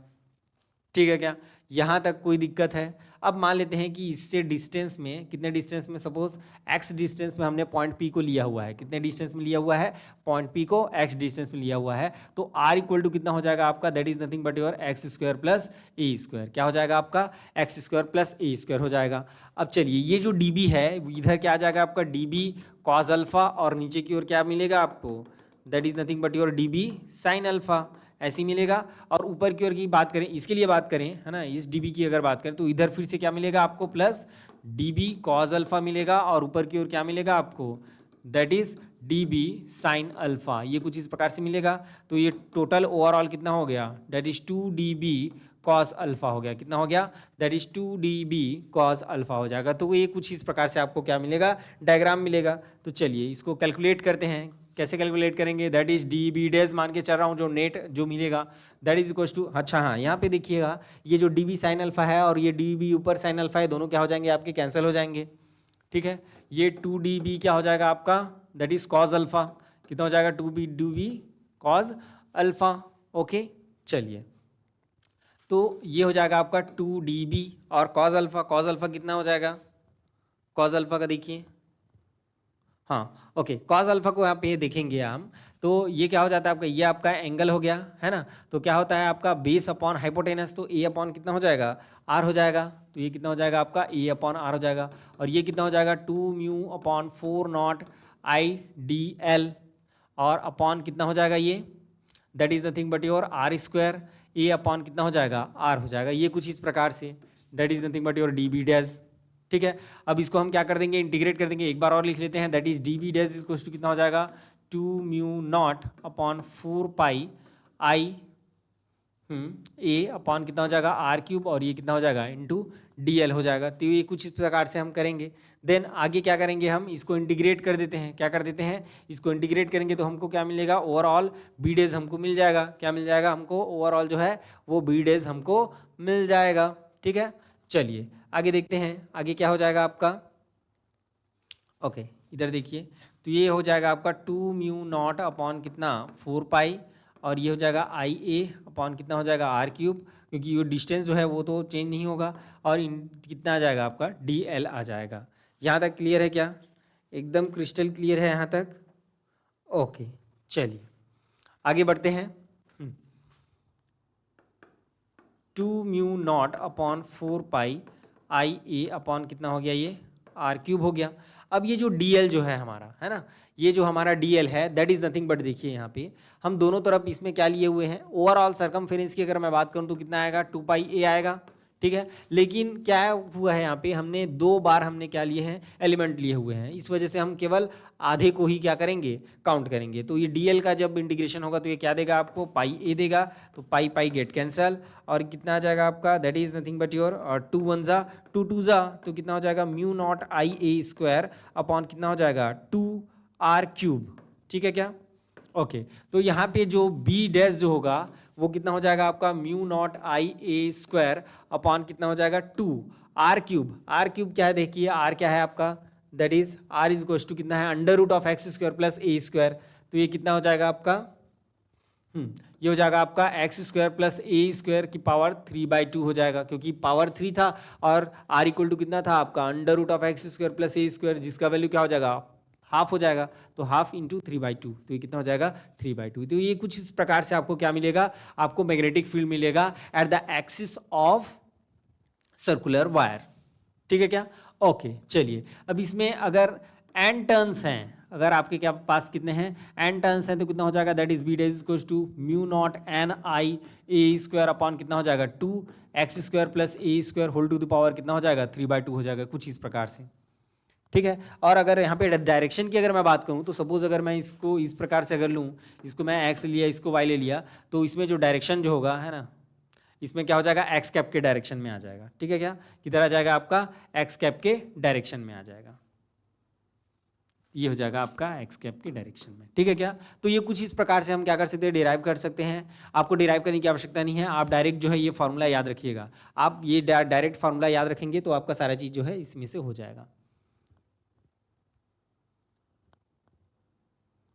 ठीक है क्या। यहाँ तक कोई दिक्कत है। अब मान लेते हैं कि इससे डिस्टेंस में, कितने डिस्टेंस में, सपोज एक्स डिस्टेंस में हमने पॉइंट पी को लिया हुआ है। कितने डिस्टेंस में लिया हुआ है, पॉइंट पी को एक्स डिस्टेंस में लिया हुआ है। तो आर इक्वल टू कितना हो जाएगा आपका, that is nothing but your x square plus A square. क्या हो जाएगा आपका x square plus A square हो जाएगा। अब चलिए ये जो डी बी है इधर क्या आ जाएगा आपका डी बी कॉस अल्फा, और नीचे की ओर क्या मिलेगा आपको, that is nothing but your D B sine alpha, ऐसे ही मिलेगा। और ऊपर की ओर की बात करें, इसके लिए बात करें, है ना, इस डीबी की अगर बात करें तो इधर फिर से क्या मिलेगा आपको प्लस डीबी कॉज अल्फा मिलेगा, और ऊपर की ओर क्या मिलेगा आपको, that is dB sine alpha. ये कुछ इस प्रकार से मिलेगा। तो ये टोटल ओवरऑल कितना हो गया, that is 2 dB cos alpha हो गया। कितना हो गया, that is 2 dB cos alpha हो जाएगा। तो ये कुछ इस प्रकार से आपको क्या मिलेगा, डायग्राम मिलेगा। तो चलिए इसको कैलकुलेट करते हैं। कैसे कैलकुलेट करेंगे, that is D be days मान के चल रहा हूँ, जो नेट जो मिलेगा दैट इज इक्वल टू, अच्छा हाँ यहाँ पे देखिएगा ये जो डी बी साइन अल्फा है और ये डी बी ऊपर साइन अल्फा है, दोनों क्या हो जाएंगे आपके कैंसिल हो जाएंगे, ठीक है। ये 2 डी बी क्या हो जाएगा आपका, दैट इज कॉज अल्फा। कितना हो जाएगा 2 B D B cos alpha, okay. चलिए तो ये हो जाएगा आपका 2 डी बी और कॉज अल्फा कितना हो जाएगा, कॉज अल्फा का देखिए, हाँ ओके, कॉस अल्फा को यहाँ पे देखेंगे हम, तो ये क्या हो जाता है आपका, ये आपका एंगल हो गया, है ना। तो क्या होता है आपका बेस अपॉन हाइपोटेनस, तो ए अपॉन कितना हो जाएगा आर हो जाएगा। तो ये कितना हो जाएगा आपका ए अपॉन आर हो जाएगा। और ये कितना हो जाएगा 2 mu upon 4 naught I D L, और अपॉन कितना हो जाएगा ये, that is nothing but your R square, A upon कितना हो जाएगा आर हो जाएगा। ये कुछ इस प्रकार से, that is nothing but your D B dash, ठीक है। अब इसको हम क्या कर देंगे, इंटीग्रेट कर देंगे। एक बार और लिख लेते हैं, that is D B dash is to कितना हो जाएगा 2 mu naught upon 4 pi I A upon कितना हो जाएगा आर क्यूब, और ये कितना हो जाएगा इंटू डी एल हो जाएगा। तो ये कुछ इस प्रकार से हम करेंगे। देन आगे क्या करेंगे, हम इसको इंटीग्रेट कर देते हैं। क्या कर देते हैं, इसको इंटीग्रेट करेंगे तो हमको क्या मिलेगा, ओवरऑल बी डेज हमको मिल जाएगा। क्या मिल जाएगा हमको, ओवरऑल जो है वो बी डेज हमको मिल जाएगा, ठीक है। चलिए आगे देखते हैं, आगे क्या हो जाएगा आपका, ओके इधर देखिए। तो ये हो जाएगा आपका 2 म्यू नॉट अपॉन कितना 4 पाई, और ये हो जाएगा आई ए अपॉन कितना हो जाएगा आर क्यूब, क्योंकि ये डिस्टेंस जो है वो तो चेंज नहीं होगा, और कितना आ जाएगा आपका डी एल आ जाएगा। यहाँ तक क्लियर है क्या, एकदम क्रिस्टल क्लियर है यहाँ तक, ओके। चलिए आगे बढ़ते हैं। 2 mu naught upon 4 pi I A upon कितना हो गया, ये आर क्यूब हो गया। अब ये जो डी एल जो है हमारा, है ना, ये जो हमारा डी एल है दैट इज नथिंग बट, देखिए यहाँ पे हम दोनों तरफ इसमें क्या लिए हुए हैं, ओवरऑल सरकमफेरेंस की अगर मैं बात करूँ तो कितना आएगा 2 पाई ए आएगा, ठीक है। लेकिन क्या हुआ है यहाँ पे, हमने 2 बार हमने क्या लिए हैं, एलिमेंट लिए हुए हैं, इस वजह से हम केवल आधे को ही क्या करेंगे, काउंट करेंगे। तो ये डीएल का जब इंटीग्रेशन होगा तो ये क्या देगा आपको, पाई ए देगा। तो पाई पाई गेट कैंसल, और कितना आ जाएगा आपका, that is nothing but your, और 2 1 जा 2 2 जा, तो कितना हो जाएगा mu naught I A square upon कितना हो जाएगा 2 आर क्यूब, ठीक है क्या, ओके, तो यहाँ पे जो बी डैश जो होगा वो कितना हो जाएगा आपका mu naught I A square upon कितना हो जाएगा 2 आर क्यूब। आर क्यूब क्या है देखिए, आर क्या है आपका, that is R is equals to कितना है under root of X square plus A square. तो ये कितना हो जाएगा आपका, ये हो जाएगा आपका x square plus A square की पावर 3/2 हो जाएगा, क्योंकि पावर 3 था और आर इक्वल टू कितना था आपका under root of X square plus A square, जिसका वैल्यू क्या हो जाएगा हाफ हो जाएगा, तो हाफ इंटू 3/2, तो ये कितना हो जाएगा 3/2। तो ये कुछ इस प्रकार से आपको क्या मिलेगा, आपको मैग्नेटिक फील्ड मिलेगा at the axis of circular wire. ठीक है क्या, ओके चलिए अब इसमें अगर एन टर्न्स हैं, अगर आपके क्या पास कितने हैं एन टर्न्स हैं, तो कितना हो जाएगा that is B dash equals to mu naught N I A square upon कितना हो जाएगा 2 X square plus A square whole to the power कितना हो जाएगा 3/2 हो जाएगा, कुछ इस प्रकार से। ठीक है, और अगर यहाँ पे डायरेक्शन की अगर मैं बात करूँ तो सपोज अगर मैं इसको इस प्रकार से अगर लूँ, इसको मैं एक्स लिया इसको वाई ले लिया, तो इसमें जो डायरेक्शन जो होगा है ना, इसमें क्या हो जाएगा एक्स कैप के डायरेक्शन में आ जाएगा। ठीक है क्या, किधर आ जाएगा आपका एक्स कैप के डायरेक्शन में आ जाएगा, ये हो जाएगा आपका एक्स कैप के डायरेक्शन में। ठीक है क्या, तो ये कुछ इस प्रकार से हम क्या कर सकते हैं, डिराइव कर सकते हैं। आपको डिराइव करने की आवश्यकता नहीं है, आप डायरेक्ट जो है ये फार्मूला याद रखिएगा। आप ये डायरेक्ट फार्मूला याद रखेंगे तो आपका सारा चीज़ जो है इसमें से हो जाएगा।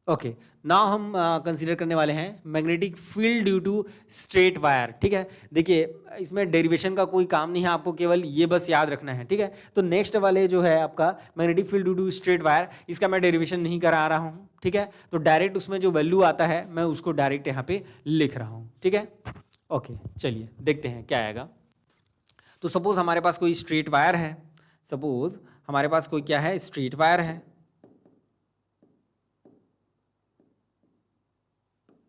ओके, नाउ हम कंसीडर करने वाले हैं magnetic field due to straight wire. ठीक है, देखिए इसमें डेरिवेशन का कोई काम नहीं है, आपको केवल ये बस याद रखना है। ठीक है, तो नेक्स्ट वाले जो है आपका magnetic field due to straight wire, इसका मैं डेरिवेशन नहीं करा रहा हूँ। ठीक है, तो डायरेक्ट उसमें जो वैल्यू आता है मैं उसको डायरेक्ट यहाँ पे लिख रहा हूँ। ठीक है, ओके चलिए देखते हैं क्या आएगा। तो सपोज हमारे पास कोई स्ट्रेट वायर है, सपोज हमारे पास कोई क्या है स्ट्रेट वायर है।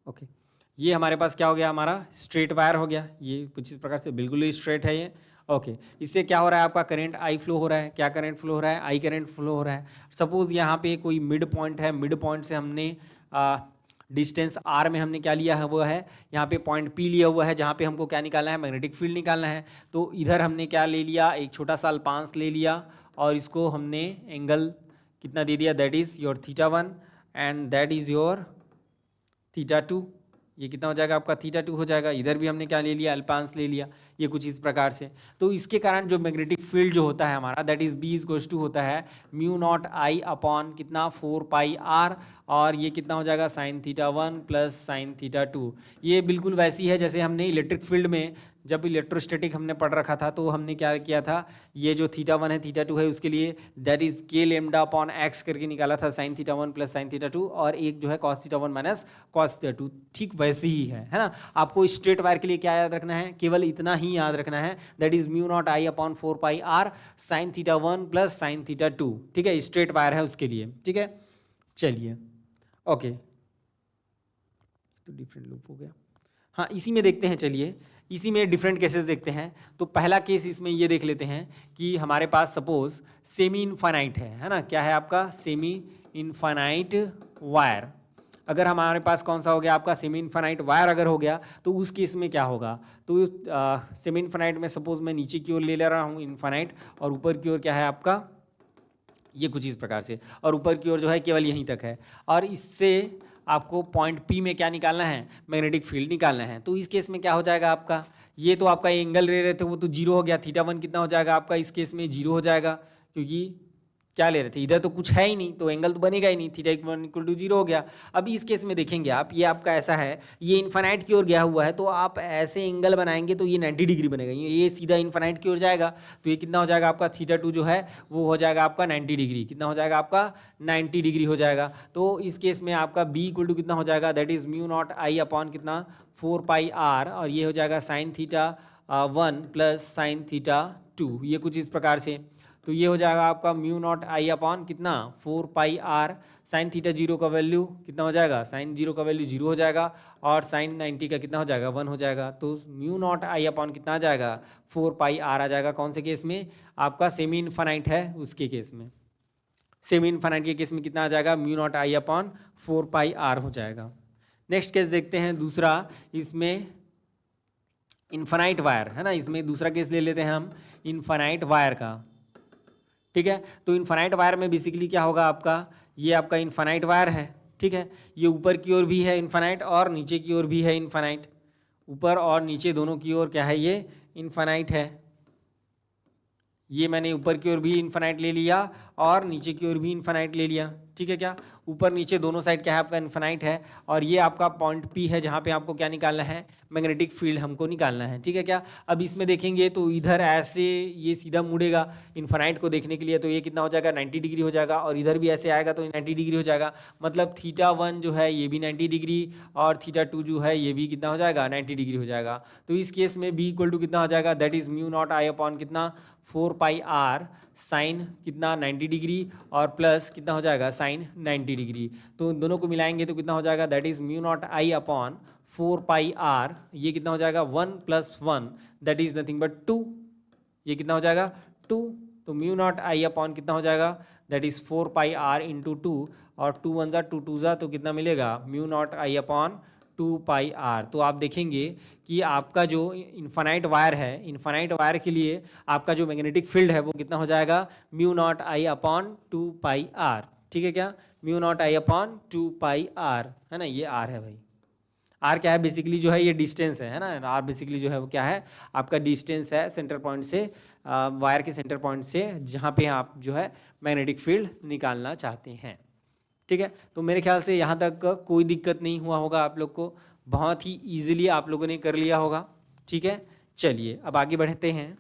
ओके, ये हमारे पास क्या हो गया, हमारा स्ट्रेट वायर हो गया, ये कुछ इस प्रकार से बिल्कुल ही स्ट्रेट है ये। ओके, इससे क्या हो रहा है आपका करंट आई फ्लो हो रहा है, क्या करंट फ्लो हो रहा है आई करंट फ्लो हो रहा है। सपोज यहाँ पे कोई मिड पॉइंट है, मिड पॉइंट से हमने डिस्टेंस आर में हमने क्या लिया है वो है यहाँ पे पॉइंट पी लिया हुआ है, जहाँ पे हमको क्या निकालना है मैग्नेटिक फील्ड निकालना है। तो इधर हमने क्या ले लिया, एक छोटा सा अल्पांस ले लिया और इसको हमने एंगल कितना दे दिया, that is your θ1 and that is your θ2। ये कितना हो जाएगा आपका θ2 हो जाएगा। इधर भी हमने क्या ले लिया अल्पांस ले लिया, ये कुछ इस प्रकार से। तो इसके कारण जो मैग्नेटिक फील्ड जो होता है हमारा that is B equals to होता है म्यू नॉट आई अपॉन कितना 4πr, और ये कितना हो जाएगा sin θ1 प्लस sin θ2। ये बिल्कुल वैसी है जैसे हमने इलेक्ट्रिक फील्ड में जब इलेक्ट्रोस्टैटिक हमने पढ़ रखा था, तो हमने क्या किया था, ये जो θ1 है θ2 है उसके लिए that is k lambda upon x करके निकाला था sin θ1 प्लस sin θ2, और एक जो है cos θ1 माइनस cos θ2। ठीक वैसे ही है ना। आपको स्ट्रेट वायर के लिए क्या याद रखना है, केवल इतना ही याद रखना है, that is mu naught I upon 4πr sin θ1 plus sin θ2। ठीक है, स्ट्रेट वायर है उसके लिए। ठीक है, चलिए ओके, तो डिफरेंट लूप हो गया। हाँ, इसी में देखते हैं, चलिए इसी में डिफरेंट केसेस देखते हैं। तो पहला केस इसमें ये देख लेते हैं कि हमारे पास सपोज सेमी इनफाइनाइट है ना, क्या है आपका सेमी इनफाइनाइट वायर। अगर हमारे पास कौन सा हो गया आपका सेमी इनफाइनाइट वायर अगर हो गया, तो उस केस में क्या होगा, तो सेमी इनफाइनाइट में सपोज मैं नीचे की ओर ले रहा हूँ इनफाइनाइट, और ऊपर की ओर क्या है आपका ये कुछ इस प्रकार से, और ऊपर की ओर जो है केवल यहीं तक है, और इससे आपको पॉइंट पी में क्या निकालना है मैग्नेटिक फील्ड निकालना है। तो इस केस में क्या हो जाएगा आपका, ये तो आपका एंगल ले रहे थे वो तो जीरो हो गया, θ1 कितना हो जाएगा आपका इस केस में जीरो हो जाएगा, क्योंकि क्या ले रहे थे इधर तो कुछ है ही नहीं, तो एंगल तो बनेगा ही नहीं, θ1 इक्वल टू जीरो हो गया। अब इस केस में देखेंगे आप, ये आपका ऐसा है, ये इन्फानाइट की ओर गया हुआ है, तो आप ऐसे एंगल बनाएंगे तो ये 90 डिग्री बनेगा, ये सीधा इन्फानाइट की ओर जाएगा, तो ये कितना हो जाएगा आपका θ2 जो है वो हो जाएगा आपका 90 डिग्री। कितना हो जाएगा आपका 90 डिग्री हो जाएगा। तो इस केस में आपका b इक्वल टू कितना हो जाएगा, that is mu naught I upon कितना 4πr, और ये हो जाएगा sin θ1 प्लस sin θ2, ये कुछ इस प्रकार से। तो ये हो जाएगा आपका म्यू नॉट आई अपॉन कितना 4πr, साइन θ0 का वैल्यू कितना हो जाएगा, साइन 0 का वैल्यू 0 हो जाएगा, और साइन 90 का कितना हो जाएगा 1 हो जाएगा। तो म्यू नॉट आई अपॉन कितना आ जाएगा 4πr आ जाएगा। कौन से केस में, आपका सेमी इनफाइनाइट है उसके केस में, सेमी इनफाइनाइट के केस में कितना आ जाएगा mu naught I upon 4πr हो जाएगा। नेक्स्ट केस देखते हैं दूसरा, इसमें इनफाइनाइट वायर है ना, इसमें दूसरा केस ले लेते हैं हम इनफाइनाइट वायर का। ठीक है, तो इनफाइनाइट वायर में बेसिकली क्या होगा आपका, ये आपका इनफाइनाइट वायर है, ठीक है। ये ऊपर की ओर भी है इन्फानाइट और नीचे की ओर भी है इन्फानाइट, ऊपर और नीचे दोनों की ओर क्या है, ये इन्फानाइट है। ये मैंने ऊपर की ओर भी इन्फानाइट ले लिया और नीचे की ओर भी इन्फानाइट ले लिया, ठीक है। क्या ऊपर नीचे दोनों साइड क्या है आपका इन्फानाइट है, और ये आपका पॉइंट पी है जहाँ पे आपको क्या निकालना है, मैग्नेटिक फील्ड हमको निकालना है, ठीक है। क्या अब इसमें देखेंगे तो इधर ऐसे ये सीधा मुड़ेगा इन्फानाइट को देखने के लिए, तो ये कितना हो जाएगा 90 डिग्री हो जाएगा, और इधर भी ऐसे आएगा तो 90 डिग्री हो जाएगा। मतलब θ1 जो है ये भी 90 डिग्री और θ2 जो है ये भी कितना हो जाएगा 90 डिग्री हो जाएगा। तो इस केस में b इक्वल टू कितना हो जाएगा, that is mu naught I upon कितना 4 पाई आर साइन कितना 90 डिग्री और प्लस कितना हो जाएगा साइन 90 डिग्री। तो दोनों को मिलाएंगे तो कितना हो जाएगा, that is mu naught I upon 4 pi R, ये कितना हो जाएगा 1 + 1 दैट इज नथिंग बट 2, ये कितना हो जाएगा 2। तो म्यू नॉट आई अपॉन कितना हो जाएगा, that is 4 pi R into 2 और 2 1 = 2 2 ज़ा, तो कितना मिलेगा mu naught I upon 2 pi R. तो आप देखेंगे कि आपका जो इन्फानाइट वायर है, इन्फानाइट वायर के लिए आपका जो मैग्नेटिक फील्ड है वो कितना हो जाएगा mu naught I upon 2 pi R, ठीक है। क्या mu naught I upon 2 pi R है ना, ये आर है भाई। आर क्या है बेसिकली जो है ये डिस्टेंस है ना, आर बेसिकली जो है वो क्या है आपका डिस्टेंस है सेंटर पॉइंट से, वायर के सेंटर पॉइंट से जहाँ पे आप जो है मैग्नेटिक फील्ड निकालना चाहते हैं, ठीक है। तो मेरे ख्याल से यहाँ तक कोई दिक्कत नहीं हुआ होगा आप लोग को, बहुत ही ईजिली आप लोगों ने कर लिया होगा, ठीक है। चलिए अब आगे बढ़ते हैं।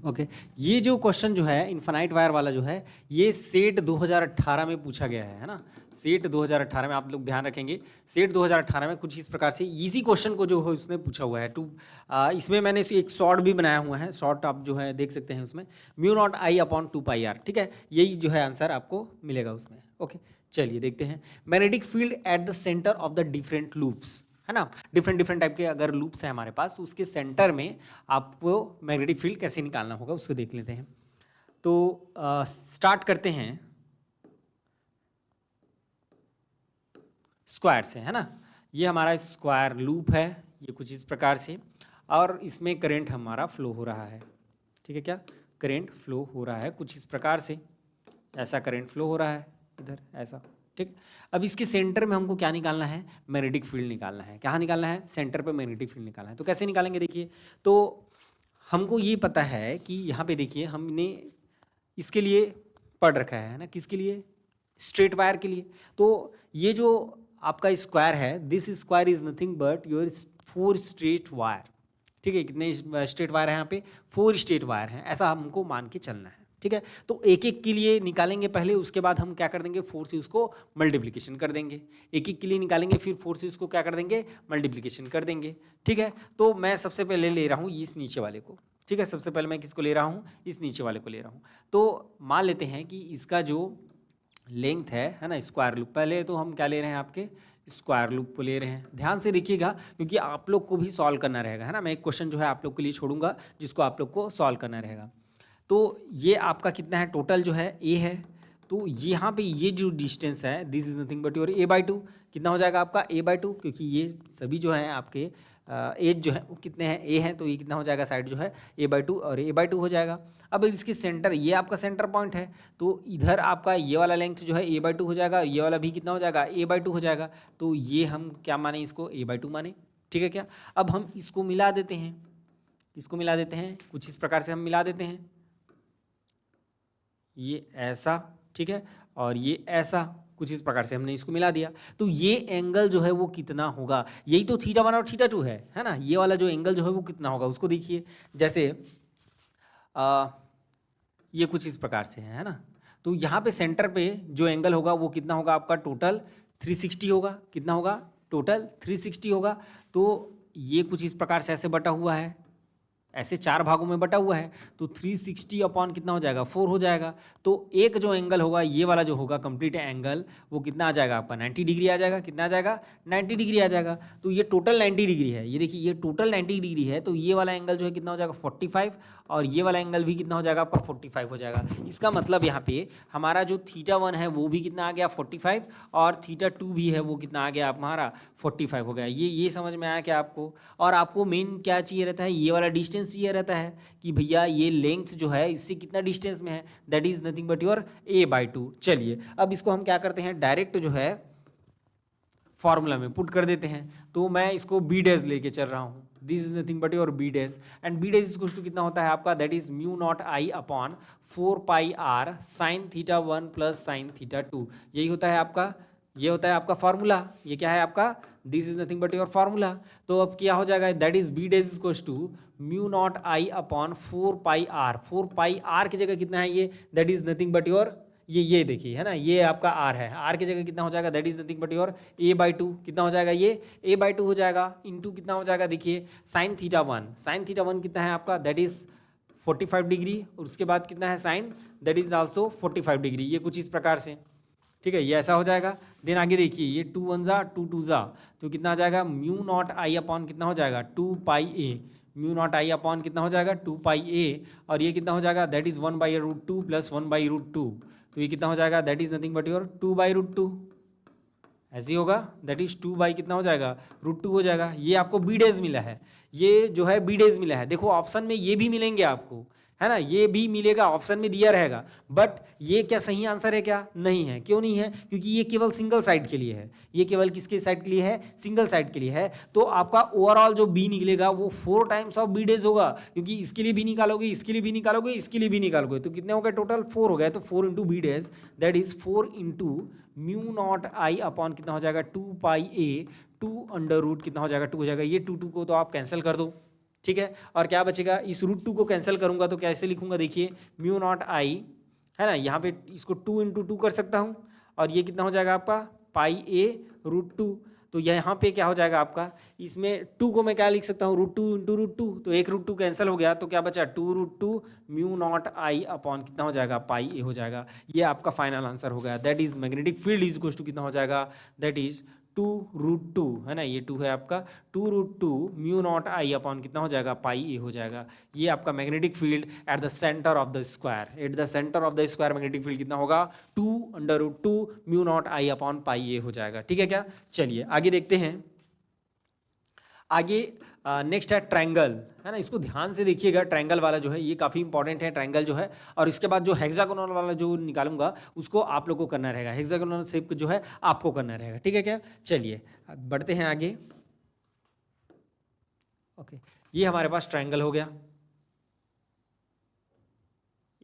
ओके ये जो क्वेश्चन जो है इन्फानाइट वायर वाला जो है ये सेट 2018 में पूछा गया है ना, सेट 2018 में आप लोग ध्यान रखेंगे। सेट 2018 में कुछ इस प्रकार से इजी क्वेश्चन को जो है उसने पूछा हुआ है। इसमें मैंने एक शॉर्ट भी बनाया हुआ है, शॉर्ट आप जो है देख सकते हैं उसमें, mu naught I upon 2 pi R, ठीक है। यही जो है आंसर आपको मिलेगा उसमें। ओके चलिए देखते हैं। Magnetic field at the centre of the different loops, है ना, डिफरेंट डिफरेंट टाइप के अगर लूप्स हैं हमारे पास तो उसके सेंटर में आपको मैग्नेटिक फील्ड कैसे निकालना होगा उसको देख लेते हैं। तो स्टार्ट करते हैं स्क्वायर से, है ना। ये हमारा स्क्वायर लूप है, ये कुछ इस प्रकार से, और इसमें करंट हमारा फ्लो हो रहा है, ठीक है। क्या करंट फ्लो हो रहा है कुछ इस प्रकार से, ऐसा करंट फ्लो हो रहा है इधर ऐसा, ठीक। अब इसके सेंटर में हमको क्या निकालना है, मैग्नेटिक फील्ड निकालना है। क्या निकालना है, सेंटर पे मैग्नेटिक फील्ड निकालना है। तो कैसे निकालेंगे देखिए, तो हमको ये पता है कि यहाँ पे देखिए हमने इसके लिए पढ़ रखा है ना, किसके लिए, स्ट्रेट वायर के लिए। तो ये जो आपका स्क्वायर है, this square is nothing but your 4 straight wire, ठीक है। कितने स्ट्रेट वायर हैं यहाँ पे, 4 स्ट्रेट वायर हैं, ऐसा हमको मान के चलना है, ठीक है। तो एक एक के लिए निकालेंगे पहले, उसके बाद हम क्या कर देंगे 4 से उसको मल्टीप्लिकेशन कर देंगे। एक एक के लिए निकालेंगे फिर 4 से उसको क्या कर देंगे मल्टीप्लिकेशन कर देंगे, ठीक है। तो मैं सबसे पहले ले रहा हूँ इस नीचे वाले को, ठीक है। सबसे पहले मैं किसको ले रहा हूँ, इस नीचे वाले को ले रहा हूँ। तो मान लेते हैं कि इसका जो लेंथ है ना, स्क्वायर लूप, पहले तो हम क्या ले रहे हैं आपके स्क्वायर लूप को ले रहे हैं। ध्यान से देखिएगा क्योंकि आप लोग को भी सॉल्व करना रहेगा, है ना। मैं एक क्वेश्चन जो है आप लोग के लिए छोड़ूंगा जिसको आप लोग को सॉल्व करना रहेगा। तो ये आपका कितना है, टोटल जो है ए है। तो यहाँ पे ये जो डिस्टेंस है this is nothing but your a/2, कितना हो जाएगा आपका a/2, क्योंकि ये सभी जो हैं आपके एज जो है वो कितने हैं, ए हैं, तो ये कितना हो जाएगा साइड जो है a/2 और a/2 हो जाएगा। अब इसके सेंटर, ये आपका सेंटर पॉइंट है, तो इधर आपका ये वाला लेंथ जो है a/2 हो जाएगा, ये वाला भी कितना हो जाएगा a/2 हो जाएगा। तो ये हम क्या माने, इसको a/2 माने, ठीक है। क्या अब हम इसको मिला देते हैं, इसको मिला देते हैं कुछ इस प्रकार से हम मिला देते हैं, ये ऐसा, ठीक है, और ये ऐसा, कुछ इस प्रकार से हमने इसको मिला दिया। तो ये एंगल जो है वो कितना होगा, यही तो θ1 और θ2 है ना। ये वाला जो एंगल जो है वो कितना होगा उसको देखिए, जैसे ये कुछ इस प्रकार से है ना। तो यहाँ पे सेंटर पे जो एंगल होगा वो कितना होगा आपका, टोटल 360 होगा। कितना होगा, टोटल 360 होगा। तो ये कुछ इस प्रकार से ऐसे बटा हुआ है, ऐसे 4 भागों में बटा हुआ है, तो 360 अपॉन कितना हो जाएगा 4 हो जाएगा। तो एक जो एंगल होगा ये वाला जो होगा कंप्लीट एंगल, वो कितना आ जाएगा आपका 90 डिग्री आ जाएगा। कितना आ जाएगा 90 डिग्री आ जाएगा। तो ये टोटल 90 डिग्री है, ये देखिए ये टोटल 90 डिग्री है। तो ये वाला एंगल जो है कितना हो जाएगा 45, और ये वाला एंगल भी कितना हो जाएगा आपका 45 हो जाएगा। इसका मतलब यहाँ पे हमारा जो θ1 है वो भी कितना आ गया 45, और θ2 भी है वो कितना आ गया हमारा 45 हो गया। ये समझ में आया क्या आपको। और आपको मेन क्या चाहिए रहता है, ये वाला डिस्टेंस डिस्टेंस ये रहता है कि भैया ये लेंथ जो है इससे कितना डिस्टेंस में है, that is nothing but your a/2। चलिए अब इसको हम क्या करते हैं, डायरेक्ट जो है फॉर्मूला में पुट कर देते हैं। तो मैं इसको b डैश लेके चल रहा हूँ, this is nothing but your b dash, and b dash equals to कितना होता है आपका, that is mu naught I upon 4πr sine theta 1 plus sine theta 2। यही होता है आपका, ये होता है आपका फार्मूला। ये क्या है आपका, this is nothing but your formula. तो अब क्या हो जाएगा, that is b dash equals to mu naught I upon 4πr। 4πr की जगह कितना है ये, that is nothing but your ये देखिए है ना, ये आपका r है, r की जगह कितना हो जाएगा, that is nothing but your a/2। कितना हो जाएगा, ये a/2 हो जाएगा, इंटू कितना हो जाएगा, देखिए साइन थीटा 1। साइन थीटा 1 कितना है आपका, दैट इज 45 डिग्री, और उसके बाद कितना है sine, that is also 45 degree. ये कुछ इस प्रकार से, ठीक है, ये ऐसा हो जाएगा। देन आगे देखिए, ये 2 1 जा 2 2 जा, तो कितना आ जाएगा, म्यू नॉट आई अपॉन कितना हो जाएगा 2πa। Mu naught I upon कितना हो जाएगा 2πa, और ये कितना हो जाएगा, दैट इज 1/√2 प्लस 1/√2। तो ये कितना हो जाएगा, that is nothing but your 2/√2। ऐसे ही होगा, दैट इज 2 बाई कितना हो जाएगा, √2 हो जाएगा। ये आपको b डेज मिला है, ये जो है b डेज मिला है। देखो ऑप्शन में ये भी मिलेंगे आपको, है ना, ये भी मिलेगा, ऑप्शन में दिया रहेगा, बट ये क्या सही आंसर है क्या, नहीं है। क्यों नहीं है, क्योंकि ये केवल सिंगल साइड के लिए है। ये केवल किसके साइड के लिए है, सिंगल साइड के लिए है। तो आपका ओवरऑल जो b निकलेगा वो 4 टाइम्स ऑफ b डेज होगा, क्योंकि इसके लिए भी निकालोगे, इसके लिए भी निकालोगे, इसके लिए भी निकालोगे, तो कितने हो गए टोटल, 4 हो गए। तो 4 into b days, that is 4 into mu naught I upon कितना हो जाएगा 2πa, 2 कितना हो जाएगा 2 हो जाएगा। ये 2 को तो आप कैंसिल कर दो, ठीक है, और क्या बचेगा, इस √2 को कैंसिल करूंगा तो कैसे लिखूंगा, देखिए म्यू नॉट आई है ना, यहाँ पे इसको 2 इंटू 2 कर सकता हूँ, और ये कितना हो जाएगा आपका πa√2। तो यहाँ पे क्या हो जाएगा आपका, इसमें 2 को मैं क्या लिख सकता हूँ, √2 इंटू √2, तो एक √2 कैंसिल हो गया, तो क्या बचा 2√2 म्यू नॉट आई अपॉन कितना हो जाएगा πa हो जाएगा। ये आपका फाइनल आंसर हो गया, that is magnetic field is equals to कितना हो जाएगा, दैट इज 2√2 है ना, ये 2 है आपका, 2√2 म्यू नॉट आई अपॉन कितना हो जाएगा πa हो जाएगा। ये आपका magnetic field at the centre of the square, eight the centre of the square magnetic field कितना होगा, 2√2 mu naught I upon πa हो जाएगा। ठीक है क्या, चलिए आगे देखते हैं। आगे नेक्स्ट है ट्रायंगल, है ना, इसको ध्यान से देखिएगा। ट्रायंगल वाला जो है ये काफ़ी इंपॉर्टेंट है, ट्रायंगल जो है, और इसके बाद जो हेक्सागोनल वाला जो निकालूंगा उसको आप लोग को करना रहेगा, हेक्सागोनल शेप जो है आपको करना रहेगा। ठीक है क्या, चलिए बढ़ते हैं आगे। ओके, ये हमारे पास ट्रायंगल हो गया,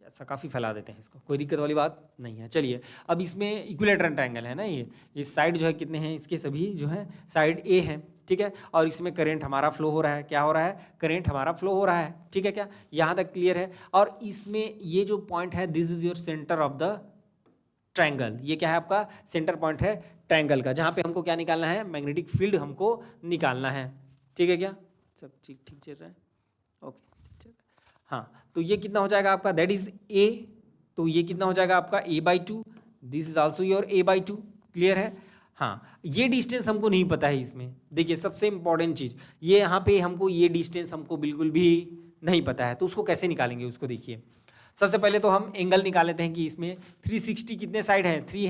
ऐसा काफ़ी फैला देते हैं इसको, कोई दिक्कत वाली बात नहीं है। चलिए अब इसमें इक्विलेटरल ट्रायंगल है ना, ये साइड जो है कितने हैं इसके, सभी जो है साइड ए है, ठीक है, और इसमें करंट हमारा फ्लो हो रहा है, क्या हो रहा है, करंट हमारा फ्लो हो रहा है। ठीक है क्या, यहाँ तक क्लियर है। और इसमें ये जो पॉइंट है, this is your centre of the triangle, ये क्या है आपका सेंटर पॉइंट है ट्रायंगल का, जहाँ पे हमको क्या निकालना है, मैग्नेटिक फील्ड हमको निकालना है। ठीक है क्या, सब ठीक ठीक चल रहा है, ओके चल। हाँ, तो ये कितना हो जाएगा आपका, दैट इज a, तो ये कितना हो जाएगा आपका a/2, this is also your a/2, clear है। हाँ, ये डिस्टेंस हमको नहीं पता है इसमें, देखिए सबसे इंपॉर्टेंट चीज़ ये यहाँ पे हमको, ये डिस्टेंस हमको बिल्कुल भी नहीं पता है, तो उसको कैसे निकालेंगे उसको देखिए। सबसे पहले तो हम एंगल निकाल लेते हैं कि इसमें 360 कितने साइड है, 3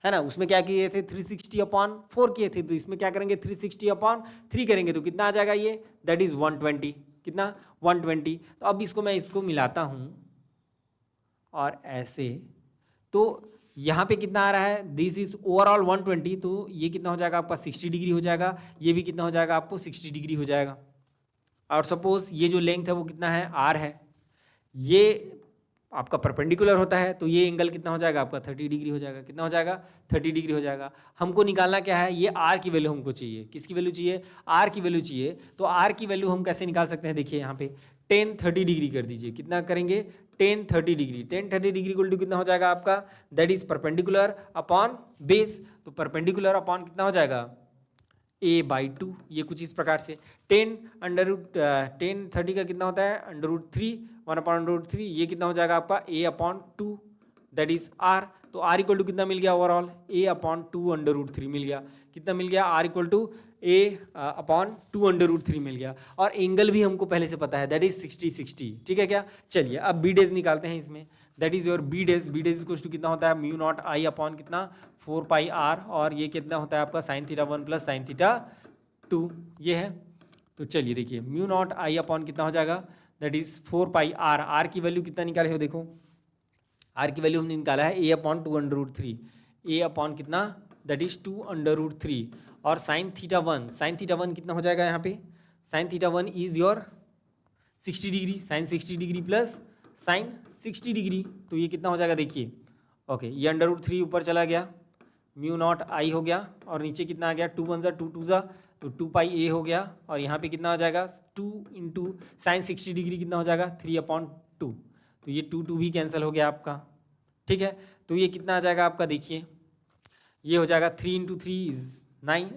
है ना, उसमें क्या किए थे 360/4 किए थे, तो इसमें क्या करेंगे 360/3 करेंगे, तो कितना आ जाएगा ये, दैट इज 120, कितना 120। तो अब इसको मिलाता हूँ और ऐसे, तो यहाँ पे कितना आ रहा है, दिस इज ओवरऑल 120, तो ये कितना हो जाएगा आपका 60 डिग्री हो जाएगा, ये भी कितना हो जाएगा आपको 60 डिग्री हो जाएगा। और सपोज ये जो लेंथ है वो कितना है, r है, ये आपका परपेंडिकुलर होता है, तो ये एंगल कितना हो जाएगा आपका 30 डिग्री हो जाएगा, कितना हो जाएगा 30 डिग्री हो जाएगा। हमको निकालना क्या है, ये r की वैल्यू हमको चाहिए, किसकी वैल्यू चाहिए, r की वैल्यू चाहिए। तो r की वैल्यू हम कैसे निकाल सकते हैं, देखिए यहाँ पे tan 30 डिग्री कर दीजिए, कितना करेंगे tan 30 degree, tan 30 degree equal to कितना हो जाएगा आपका, that is perpendicular upon base, तो परपेंडिकुलर अपॉन कितना हो जाएगा a/2, ये कुछ इस प्रकार से। tan 30 का कितना होता है √3, 1/√3, ये कितना हो जाएगा आपका a/2, दैट इज r। तो r इक्वल टू कितना मिल गया ओवरऑल, a/2 √3 मिल गया, कितना मिल गया, r इक्वल टू a/2 √3 मिल गया। और एंगल भी हमको पहले से पता है, दैट इज 60/60। ठीक है क्या, चलिए अब b डेज निकालते हैं इसमें, that is your b dash equal to कितना होता है, म्यू नॉट आई अपॉन कितना 4πr, और ये कितना होता है आपका sin θ 1 प्लस sin θ 2, ये है। तो चलिए देखिए म्यू नॉट आई अपॉन कितना हो जाएगा, that is 4 pi R. R की वैल्यू कितना निकाले हो, देखो आर की वैल्यू हमने निकाला है ए अपॉन 2√3, ए अपॉन कितना, दैट इज 2√3। और साइन थीटा वन कितना हो जाएगा यहाँ पे, sine theta one is your 60 degree, sine 60 degree plus sine 60 degree, तो ये कितना हो जाएगा देखिए, ओके ये √3 ऊपर चला गया, म्यू नॉट आई हो गया, और नीचे कितना आ गया, 2 1 2 2 तो 2 पाई ए हो गया, और यहाँ पे कितना हो जाएगा 2 इंटू साइन 60 डिग्री कितना हो जाएगा 3/2, तो ये 2 2 भी कैंसिल हो गया आपका, ठीक है। तो ये कितना आ जाएगा आपका, देखिए ये हो जाएगा 3 इंटू 3 इज 9,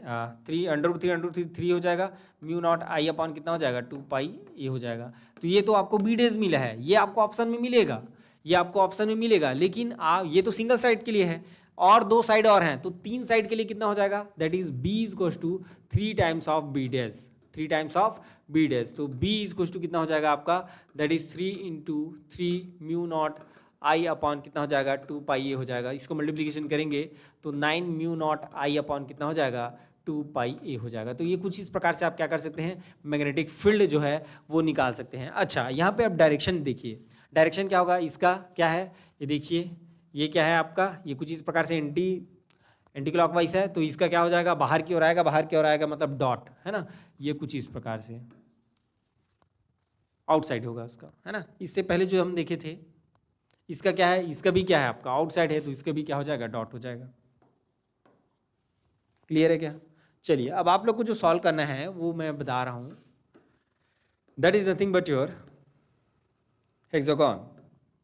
3 हो जाएगा, म्यू नॉट आई अपॉन कितना हो जाएगा 2 पाई ए हो जाएगा। तो ये तो आपको बी डेज मिला है, ये आपको ऑप्शन में मिलेगा, ये आपको ऑप्शन में मिलेगा, लेकिन ये तो सिंगल साइड के लिए है, और 2 साइड और हैं, तो 3 साइड के लिए कितना हो जाएगा, that is B is equal to 3 times of B dash, 3 times of B dash. तो बी इज इक्वल टू कितना हो जाएगा आपका, that is 3 into 3 mu naught I upon कितना हो जाएगा 2 पाई ए हो जाएगा। इसको मल्टीप्लिकेशन करेंगे तो 9 म्यू नॉट आई अपॉन कितना हो जाएगा 2 पाई ए हो जाएगा। तो ये कुछ इस प्रकार से आप क्या कर सकते हैं, मैग्नेटिक फील्ड जो है वो निकाल सकते हैं। अच्छा यहाँ पे आप डायरेक्शन देखिए, डायरेक्शन क्या होगा, इसका क्या है, ये देखिए ये क्या है आपका, ये कुछ इस प्रकार से एंटी क्लॉकवाइज है, तो इसका क्या हो जाएगा, बाहर की ओर आएगा, बाहर की ओर आएगा मतलब डॉट, है ना, ये कुछ इस प्रकार से आउटसाइड होगा उसका, है ना। इससे पहले जो हम देखे थे इसका क्या है, इसका भी क्या है आपका आउटसाइड है, तो इसका भी क्या हो जाएगा, डॉट हो जाएगा। क्लियर है क्या। चलिए अब आप लोग को जो सॉल्व करना है वो मैं बता रहा हूं, that is nothing but your hexagon.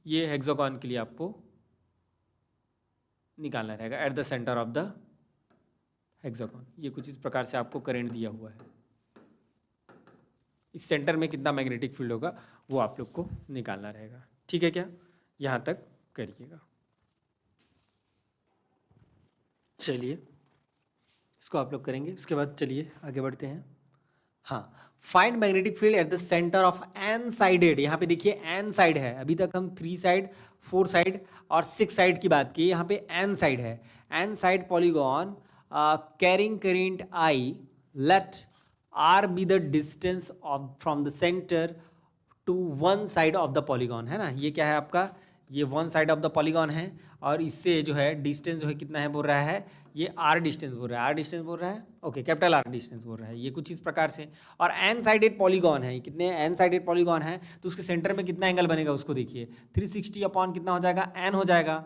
ये हेक्सागोन के लिए आपको निकालना रहेगा eight the centre of the hexagon. ये कुछ इस प्रकार से आपको करंट दिया हुआ है, इस सेंटर में कितना मैग्नेटिक फील्ड होगा वो आप लोग को निकालना रहेगा, ठीक है क्या, यहाँ तक करिएगा। चलिए इसको आप लोग करेंगे, उसके बाद चलिए आगे बढ़ते हैं। हाँ, find magnetic field at the centre of N sided, यहाँ पे देखिए एन साइड है, अभी तक हम 3 साइड 4 साइड और 6 साइड की बात की, यहाँ पे एन साइड है, N side polygon carrying current I, let R be the distance of from the centre to one side of the polygon, है ना। ये क्या है आपका, ये one side of the polygon है, और इससे जो है डिस्टेंस जो है कितना है बोल रहा है, ये आर डिस्टेंस बोल रहा है, आर डिस्टेंस बोल रहा है, ओके कैपिटल आर डिस्टेंस बोल रहा है, ये कुछ इस प्रकार से। और एन साइडेड पॉलीगॉन है, कितने एन साइडेड पॉलीगॉन है, तो उसके सेंटर में कितना एंगल बनेगा उसको देखिए, 360 अपॉन कितना हो जाएगा एन हो जाएगा,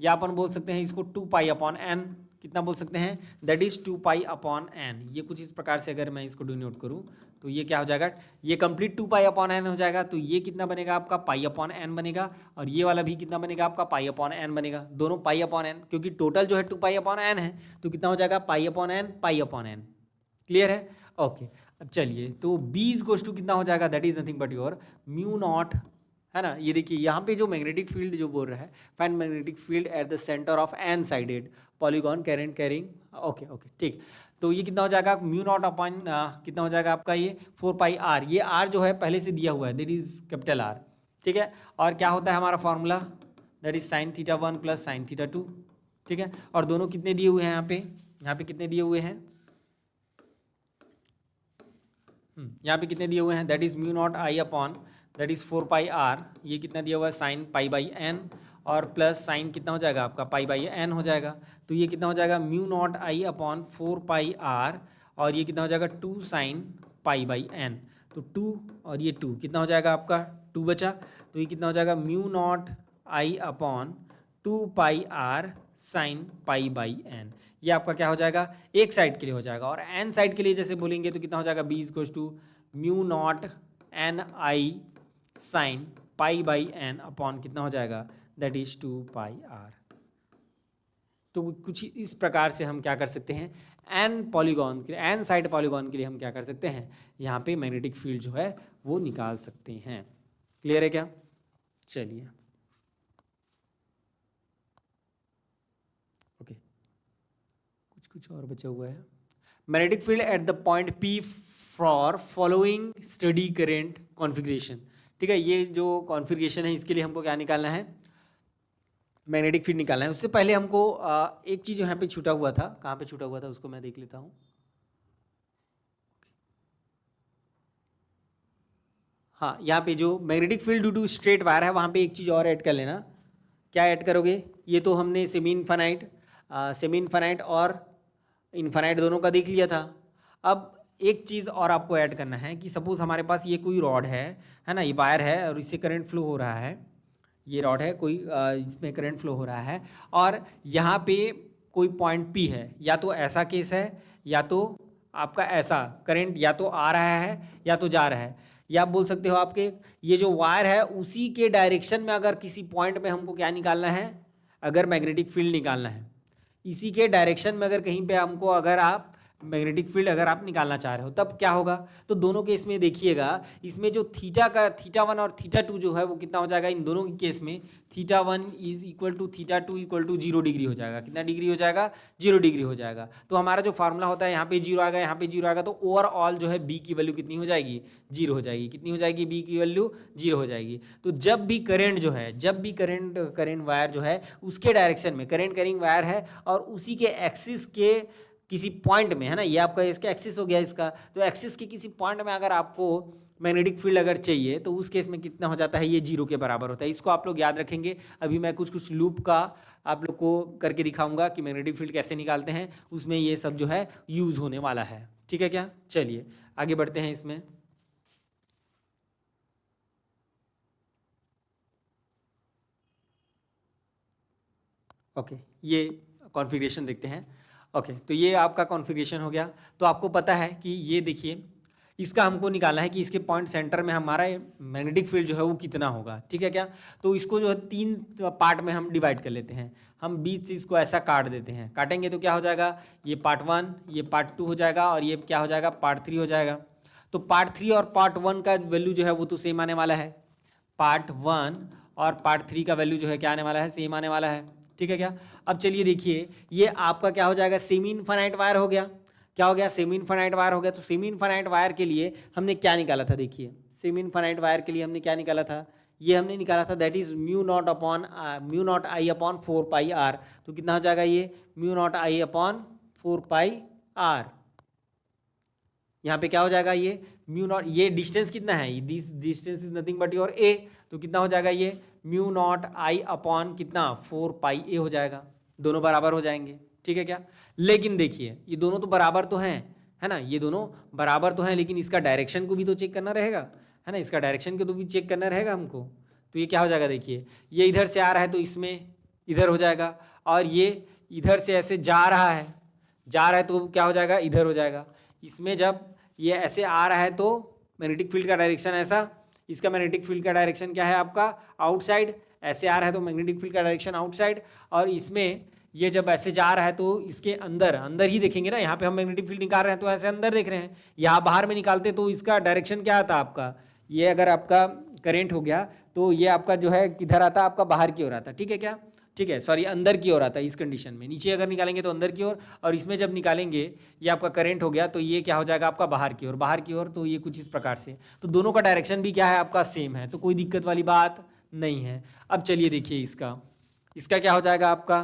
या अपन बोल सकते हैं इसको 2 पाई अपॉन एन, कितना बोल सकते हैं, that is 2 pi upon N. ये कुछ इस प्रकार से अगर मैं इसको डिनोट करूँ तो ये क्या हो जाएगा, ये कंप्लीट 2 पाई अपॉन एन हो जाएगा, तो ये कितना बनेगा आपका पाई अपॉन एन बनेगा, और ये वाला भी कितना बनेगा आपका पाई अपॉन एन बनेगा, दोनों पाई अपॉन एन, क्योंकि टोटल जो है 2 पाई अपॉन एन है, तो कितना हो जाएगा pi upon N, pi upon N. Clear है, ओके। अब चलिए तो बी इज इक्वल टू कितना हो जाएगा, that is nothing but your mu naught, है ना। ये देखिए यहाँ पे जो मैग्नेटिक फील्ड जो बोल रहा है, find magnetic field at the centre of N sided polygon carrying, okay okay ठीक। तो ये कितना हो जाएगा म्यू नॉट अपॉन कितना हो जाएगा आपका ये 4 पाई आर, ये आर जो है पहले से दिया हुआ है, दैट इज कैपिटल आर, ठीक है। और क्या होता है हमारा formula, that is sine theta 1 plus sine theta 2, ठीक है। और दोनों कितने दिए हुए हैं यहाँ पे कितने दिए हुए हैं, यहाँ पे कितने दिए हुए हैं, that is mu naught I upon that is 4 pi R, ये कितना दिया हुआ है साइन पाई बाई एन, और प्लस साइन कितना हो जाएगा आपका पाई बाई एन हो जाएगा, तो ये कितना हो जाएगा mu naught I upon 4 pi R, और ये कितना हो जाएगा 2 साइन पाई बाई एन, तो 2 और ये 2 कितना हो जाएगा आपका 2 बचा, तो ये कितना हो जाएगा mu naught I upon 2 pi R sine pi by N. ये आपका क्या हो जाएगा एक साइड के लिए हो जाएगा, और एन साइड के लिए जैसे बोलेंगे तो कितना हो जाएगा B is equal to mu naught N I sine pi by N upon कितना हो जाएगा दैट इज 2 पाई आर। तो कुछ इस प्रकार से हम क्या कर सकते हैं, एन पॉलीगॉन के लिए, एन साइड पॉलीगॉन के लिए हम क्या कर सकते हैं, यहाँ पे मैग्नेटिक फील्ड जो है वो निकाल सकते हैं। क्लियर है क्या। चलिए ओके, कुछ और बचा हुआ है। Magnetic field at the point P for following study current configuration, ठीक है। ये जो कॉन्फ़िगरेशन है इसके लिए हमको क्या निकालना है, मैग्नेटिक फील्ड निकालना है। उससे पहले हमको एक चीज़ यहाँ पे छूटा हुआ था, कहाँ पे छूटा हुआ था उसको मैं देख लेता हूँ। हाँ, यहाँ पे जो magnetic field due to straight wire है वहाँ पे एक चीज़ और ऐड कर लेना। क्या ऐड करोगे? ये तो हमने सेमी इनफाइनाइट और इनफाइनाइट दोनों का देख लिया था। अब एक चीज़ और आपको ऐड करना है कि सपोज हमारे पास ये कोई रॉड है ना, ये वायर है और इससे करंट फ्लो हो रहा है। ये रॉड है कोई, इसमें करंट फ्लो हो रहा है और यहाँ पे कोई पॉइंट पी है। या तो ऐसा केस है या तो आपका ऐसा करंट या तो आ रहा है या तो जा रहा है। या आप बोल सकते हो आपके ये जो वायर है उसी के डायरेक्शन में अगर किसी पॉइंट में हमको क्या निकालना है, अगर मैग्नेटिक फील्ड निकालना है, इसी के डायरेक्शन में अगर कहीं पे हमको अगर आप मैग्नेटिक फील्ड अगर आप निकालना चाह रहे हो तब क्या होगा। तो दोनों केस में देखिएगा, इसमें जो थीटा 1 और थीटा 2 जो है वो कितना हो जाएगा इन दोनों के केस में, theta 1 is equal to theta 2 equal to 0 degree हो जाएगा। कितना डिग्री हो जाएगा? 0 डिग्री हो जाएगा। तो हमारा जो फार्मूला होता है यहाँ पे 0 आएगा, यहाँ पे 0 आएगा, तो ओवरऑल जो है बी की वैल्यू कितनी हो जाएगी? 0 हो जाएगी। कितनी हो जाएगी? बी की वैल्यू 0 हो जाएगी। तो जब भी करंट जो है, जब भी करंट वायर जो है उसके डायरेक्शन में करंट कैरिंग वायर है और उसी के एक्सिस के किसी पॉइंट में, है ना, ये आपका इसका एक्सिस हो गया इसका, तो एक्सिस के किसी पॉइंट में अगर आपको मैग्नेटिक फील्ड अगर चाहिए तो उस केस में कितना हो जाता है? ये 0 के बराबर होता है। इसको आप लोग याद रखेंगे। अभी मैं कुछ लूप का आप लोग को करके दिखाऊंगा कि मैग्नेटिक फील्ड कैसे निकालते हैं, उसमें ये सब जो है यूज होने वाला है। ठीक है क्या? चलिए आगे बढ़ते हैं इसमें। ओके, ये कॉन्फ़िगरेशन देखते हैं। ओके, तो ये आपका कॉन्फ़िगरेशन हो गया। तो आपको पता है कि ये देखिए, इसका हमको निकालना है कि इसके पॉइंट सेंटर में हमारा मैग्नेटिक फील्ड जो है वो कितना होगा। ठीक है क्या? तो इसको जो है 3 पार्ट में हम डिवाइड कर लेते हैं। हम बीच से इसको ऐसा काट देते हैं। काटेंगे तो क्या हो जाएगा? ये पार्ट 1, ये पार्ट 2 हो जाएगा और ये क्या हो जाएगा? पार्ट 3 हो जाएगा। तो पार्ट 3 और पार्ट 1 का वैल्यू जो है वो तो सेम आने वाला है। पार्ट 1 और पार्ट 3 का वैल्यू जो है क्या आने वाला है? सेम आने वाला है। ठीक है क्या? अब चलिए देखिए, ये आपका क्या हो जाएगा? सेमी इनफाइनाइट वायर हो गया। क्या हो गया? सेमी इनफाइनाइट वायर हो गया। तो सेमी इनफाइनाइट वायर के लिए हमने क्या निकाला था? देखिए, सेमी इनफाइनाइट वायर के लिए हमने क्या निकाला था? ये हमने निकाला था that is mu naught I upon 4 pi R. तो कितना हो जाएगा ये? Mu naught I upon 4 pi R. यहाँ पे क्या हो जाएगा? ये म्यू नॉट, ये डिस्टेंस कितना है? This distance is nothing but your A. तो कितना हो जाएगा? ये म्यू नॉट आई अपॉन कितना? 4 पाई ए हो जाएगा। दोनों बराबर हो जाएंगे। ठीक है क्या? लेकिन देखिए, ये दोनों तो बराबर तो हैं, है ना, ये दोनों बराबर तो हैं, लेकिन इसका डायरेक्शन को भी तो चेक करना रहेगा, है ना, इसका डायरेक्शन को तो भी चेक करना रहेगा हमको। तो ये क्या हो जाएगा? देखिए, ये इधर से आ रहा है तो इसमें इधर हो जाएगा, और ये इधर से ऐसे जा रहा है तो क्या हो जाएगा? इधर हो जाएगा। इसमें जब ये ऐसे आ रहा है तो मैग्नेटिक फील्ड का डायरेक्शन ऐसा, इसका मैग्नेटिक फील्ड का डायरेक्शन क्या है आपका? आउटसाइड। ऐसे आ रहा है तो मैग्नेटिक फील्ड का डायरेक्शन आउटसाइड, और इसमें ये जब ऐसे जा रहा है तो इसके अंदर अंदर ही देखेंगे ना। यहाँ पे हम मैग्नेटिक फील्ड निकाल रहे हैं तो ऐसे अंदर देख रहे हैं। यहाँ बाहर में निकालते तो इसका डायरेक्शन क्या आता आपका? ये अगर आपका करेंट हो गया तो ये आपका जो है किधर आता? आपका बाहर की ओर आता। ठीक है क्या? ठीक है, सॉरी, अंदर की ओर आता है इस कंडीशन में। नीचे अगर निकालेंगे तो अंदर की ओर, और इसमें जब निकालेंगे ये आपका करंट हो गया तो ये क्या हो जाएगा आपका? बाहर की ओर। बाहर की ओर तो ये कुछ इस प्रकार से। तो दोनों का डायरेक्शन भी क्या है आपका? सेम है, तो कोई दिक्कत वाली बात नहीं है। अब चलिए देखिए, इसका क्या हो जाएगा आपका?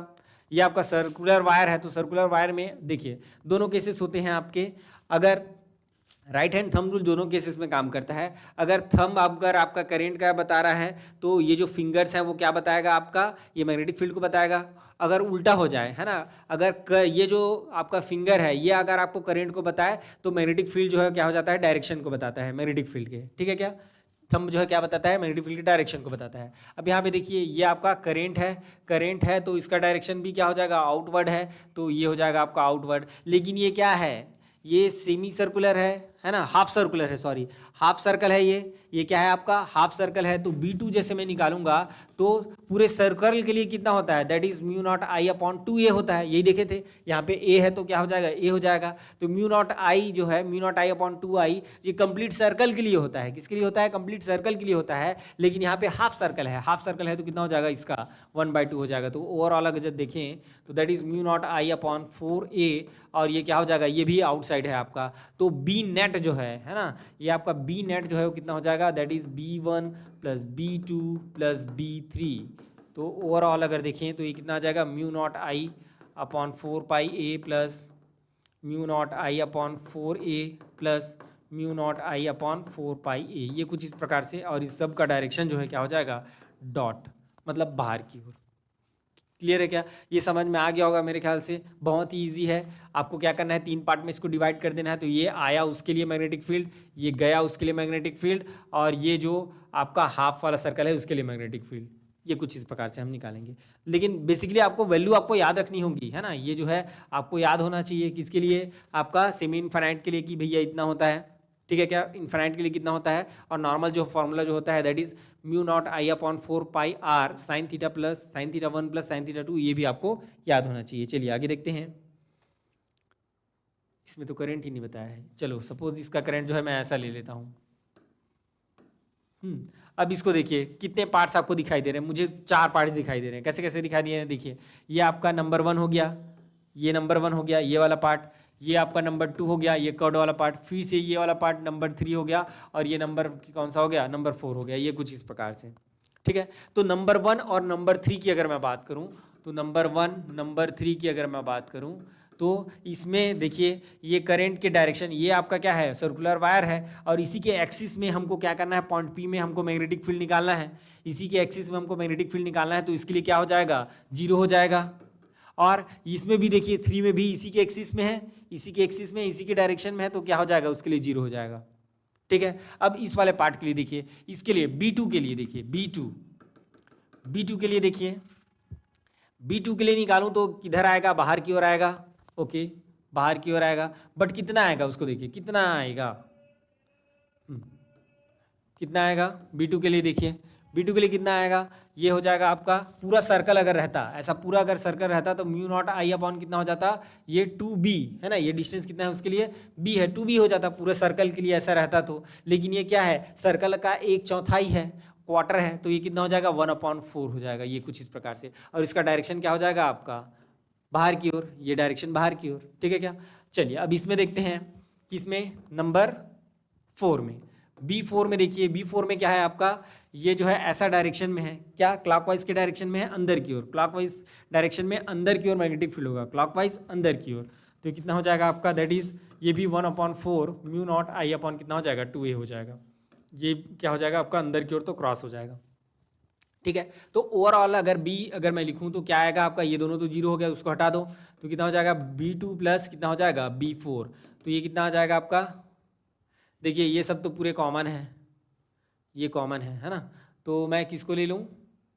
ये आपका सर्कुलर वायर है, तो सर्कुलर वायर में देखिए दोनों केसेस होते हैं आपके। अगर राइट हैंड थंब रूल दोनों केसेस में काम करता है। अगर थंब अगर आपका करंट का बता रहा है तो ये जो फिंगर्स हैं वो क्या बताएगा आपका? ये मैग्नेटिक फील्ड को बताएगा। अगर उल्टा हो जाए, है ना, अगर ये जो आपका फिंगर है ये अगर आपको करंट को बताए तो मैग्नेटिक फील्ड जो है क्या हो जाता है? डायरेक्शन को बताता है मैग्नेटिक फील्ड के। ठीक है क्या? थंब जो है क्या बताता है? मैग्नेटिक फील्ड के डायरेक्शन को बताता है। अब यहाँ पे देखिए, ये आपका करंट है तो इसका डायरेक्शन भी क्या हो जाएगा? आउटवर्ड है, तो ये हो जाएगा आपका आउटवर्ड। लेकिन ये क्या है? ये सेमी सर्कुलर है ना, हाफ सर्कुलर है, सॉरी, हाफ सर्कल है ये क्या है आपका? हाफ सर्कल है। तो B2 जैसे मैं निकालूंगा तो पूरे सर्कल के लिए कितना होता है? That is mu naught I upon 2a होता है। यही देखे थे, यहाँ पे a है तो क्या हो जाएगा? a हो जाएगा। तो म्यू नॉट आई जो है, mu naught I upon 2i, ये कंप्लीट सर्कल के लिए होता है। किसके लिए होता है? कंप्लीट सर्कल के लिए होता है। लेकिन यहाँ पे हाफ सर्कल है तो कितना हो जाएगा इसका? 1/2 हो जाएगा। तो ओवरऑल अगर जब देखें तो that is mu naught I upon 4a, और ये क्या हो जाएगा? ये भी आउटसाइड है आपका। तो बी नेट जो है ना, ये आपका बी नेट जो है वो कितना हो जाएगा? That is B1 plus B2 plus B3। तो ओवरऑल अगर देखें तो ये कितना आ जाएगा? Mu naught I upon 4 pi A plus mu naught I upon 4a plus mu naught I upon 4πa, ये कुछ इस प्रकार से, और इस सब का डायरेक्शन जो है क्या हो जाएगा, डॉट, मतलब बाहर की ओर। क्लियर है क्या, ये समझ में आ गया होगा मेरे ख्याल से, बहुत ही ईजी है। आपको क्या करना है, 3 पार्ट में इसको डिवाइड कर देना है। तो ये आया उसके लिए मैग्नेटिक फील्ड, ये गया उसके लिए मैग्नेटिक फील्ड, और ये जो आपका हाफ वाला सर्कल है उसके लिए मैग्नेटिक फील्ड, ये कुछ इस प्रकार से हम निकालेंगे। लेकिन बेसिकली आपको वैल्यू आपको याद रखनी होगी, है ना, ये जो है आपको याद होना चाहिए। किसके लिए, आपका सेमी इनफाइनाइट के लिए, कि भैया इतना होता है, ठीक है क्या, इनफाइनाइट के लिए कितना होता है, और नॉर्मल जो फॉर्मूला जो होता है that is mu naught I upon 4πr sine theta plus sine theta 1 plus sine theta 2, ये भी आपको याद होना चाहिए। चलिए आगे देखते हैं। इसमें तो करंट ही नहीं बताया है। चलो सपोज इसका करंट जो है मैं ऐसा ले लेता हूँ। अब इसको देखिए, कितने पार्ट्स आपको दिखाई दे रहे हैं, मुझे 4 पार्ट्स दिखाई दे रहे हैं। कैसे कैसे दिखाई दिए हैं, देखिए ये आपका नंबर 1 हो गया, ये नंबर 1 हो गया, ये वाला पार्ट, ये आपका नंबर 2 हो गया, ये कर्ड वाला पार्ट, फिर से ये वाला पार्ट नंबर 3 हो गया, और ये नंबर कौन सा हो गया, नंबर 4 हो गया, ये कुछ इस प्रकार से। ठीक है, तो नंबर 1 और नंबर 3 की अगर मैं बात करूं, तो नंबर 1 नंबर 3 की अगर मैं बात करूं, तो इसमें देखिए ये करंट के डायरेक्शन, ये आपका क्या है, सर्कुलर वायर है, और इसी के एक्सिस में हमको क्या करना है, पॉइंट पी में हमको मैग्नेटिक फील्ड निकालना है। इसी के एक्सिस में हमको मैग्नेटिक फील्ड निकालना है, तो इसके लिए क्या हो जाएगा, 0 हो जाएगा। और इसमें भी देखिए 3 में भी इसी के एक्सिस में है, इसी के एक्सिस में, इसी के डायरेक्शन में है, तो क्या हो जाएगा, उसके लिए 0 हो जाएगा। ठीक है, अब इस वाले पार्ट के लिए देखिए, इसके लिए B2 के लिए देखिए, B2 के लिए देखिए, B2 के लिए निकालूं तो किधर आएगा, बाहर की ओर आएगा। ओके, बाहर की ओर आएगा, बट कितना आएगा उसको देखिए, कितना आएगा, कितना आएगा B2 के लिए, देखिए B2 के लिए कितना आएगा, ये हो जाएगा आपका पूरा सर्कल अगर रहता, ऐसा पूरा अगर सर्कल रहता तो म्यू नॉट आई अपॉन कितना हो जाता, ये 2b है ना, ये डिस्टेंस कितना है उसके लिए, b है, 2b हो जाता पूरे सर्कल के लिए ऐसा रहता तो। लेकिन ये क्या है, सर्कल का 1/4 है, क्वार्टर है, तो ये कितना हो जाएगा, 1/4 हो जाएगा, ये कुछ इस प्रकार से। और इसका डायरेक्शन क्या हो जाएगा आपका, बाहर की ओर, ये डायरेक्शन बाहर की ओर। ठीक है क्या, चलिए अब इसमें देखते हैं, किसमें, नंबर 4 में, B4 में देखिए, B4 में क्या है आपका, ये जो है ऐसा डायरेक्शन में है, क्या, क्लॉकवाइज के डायरेक्शन में है, अंदर की ओर, क्लॉकवाइज डायरेक्शन में अंदर की ओर मैग्नेटिक फील्ड होगा, क्लॉकवाइज अंदर की ओर। तो ये कितना हो जाएगा आपका, दैट इज ये भी 1/4 म्यू नॉट आई अपॉन कितना हो जाएगा, 2a हो जाएगा। ये क्या हो जाएगा आपका, अंदर की ओर तो क्रॉस हो जाएगा। ठीक है, तो ओवरऑल अगर B अगर मैं लिखूं तो क्या आएगा आपका, ये दोनों तो 0 हो गया, उसको हटा दो, तो कितना हो जाएगा, B2 प्लस कितना हो जाएगा, B4। तो ये कितना आ जाएगा आपका, देखिए ये सब तो पूरे कॉमन है, ये कॉमन है ना, तो मैं किसको ले लूँ,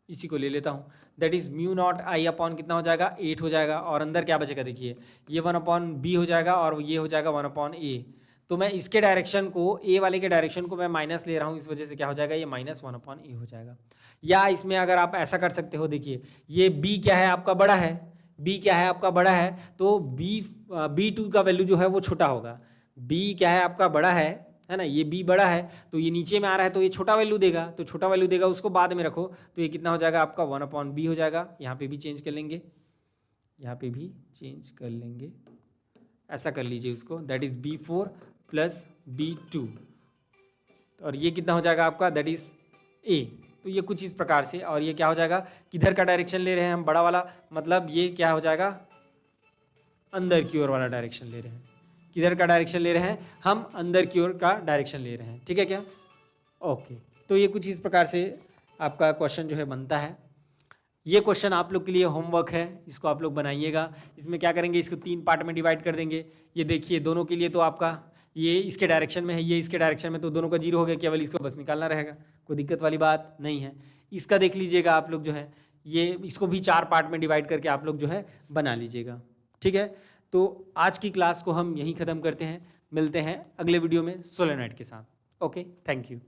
इसी को ले लेता हूँ, that is mu naught I upon कितना हो जाएगा, 8 हो जाएगा, और अंदर क्या बचेगा, देखिए ये 1/b हो जाएगा, और ये हो जाएगा 1/a। तो मैं इसके डायरेक्शन को, ए वाले के डायरेक्शन को मैं माइनस ले रहा हूँ, इस वजह से क्या हो जाएगा, ये -1/a हो जाएगा। या इसमें अगर आप ऐसा कर सकते हो, देखिए ये b क्या है आपका, बड़ा है, b क्या है आपका, बड़ा है, तो B2 का वैल्यू जो है वो छोटा होगा। b क्या है आपका, बड़ा है ना, ये b बड़ा है, तो ये नीचे में आ रहा है, तो ये छोटा वैल्यू देगा, तो छोटा वैल्यू देगा, उसको बाद में रखो, तो ये कितना हो जाएगा आपका, 1/b हो जाएगा। यहाँ पे भी चेंज कर लेंगे, यहाँ पे भी चेंज कर लेंगे, ऐसा कर लीजिए उसको, that is B4 plus B2, और ये कितना हो जाएगा आपका, दैट इज a। तो ये कुछ इस प्रकार से, और ये क्या हो जाएगा, किधर का डायरेक्शन ले रहे हैं हम, बड़ा वाला, मतलब ये क्या हो जाएगा, अंदर की ओर वाला डायरेक्शन ले रहे हैं। किधर का डायरेक्शन ले रहे हैं हम, अंदर की ओर का डायरेक्शन ले रहे हैं। ठीक है क्या, ओके, तो ये कुछ इस प्रकार से आपका क्वेश्चन जो है बनता है। ये क्वेश्चन आप लोग के लिए होमवर्क है, इसको आप लोग बनाइएगा। इसमें क्या करेंगे, इसको 3 पार्ट में डिवाइड कर देंगे। ये देखिए दोनों के लिए तो आपका ये इसके डायरेक्शन में है, ये इसके डायरेक्शन में, तो दोनों का 0 हो गया, केवल इसको बस निकालना रहेगा, कोई दिक्कत वाली बात नहीं है। इसका देख लीजिएगा आप लोग जो है, ये इसको भी 4 पार्ट में डिवाइड करके आप लोग जो है बना लीजिएगा। ठीक है, तो आज की क्लास को हम यहीं ख़त्म करते हैं, मिलते हैं अगले वीडियो में सोलेनोइड के साथ। Okay, thank you.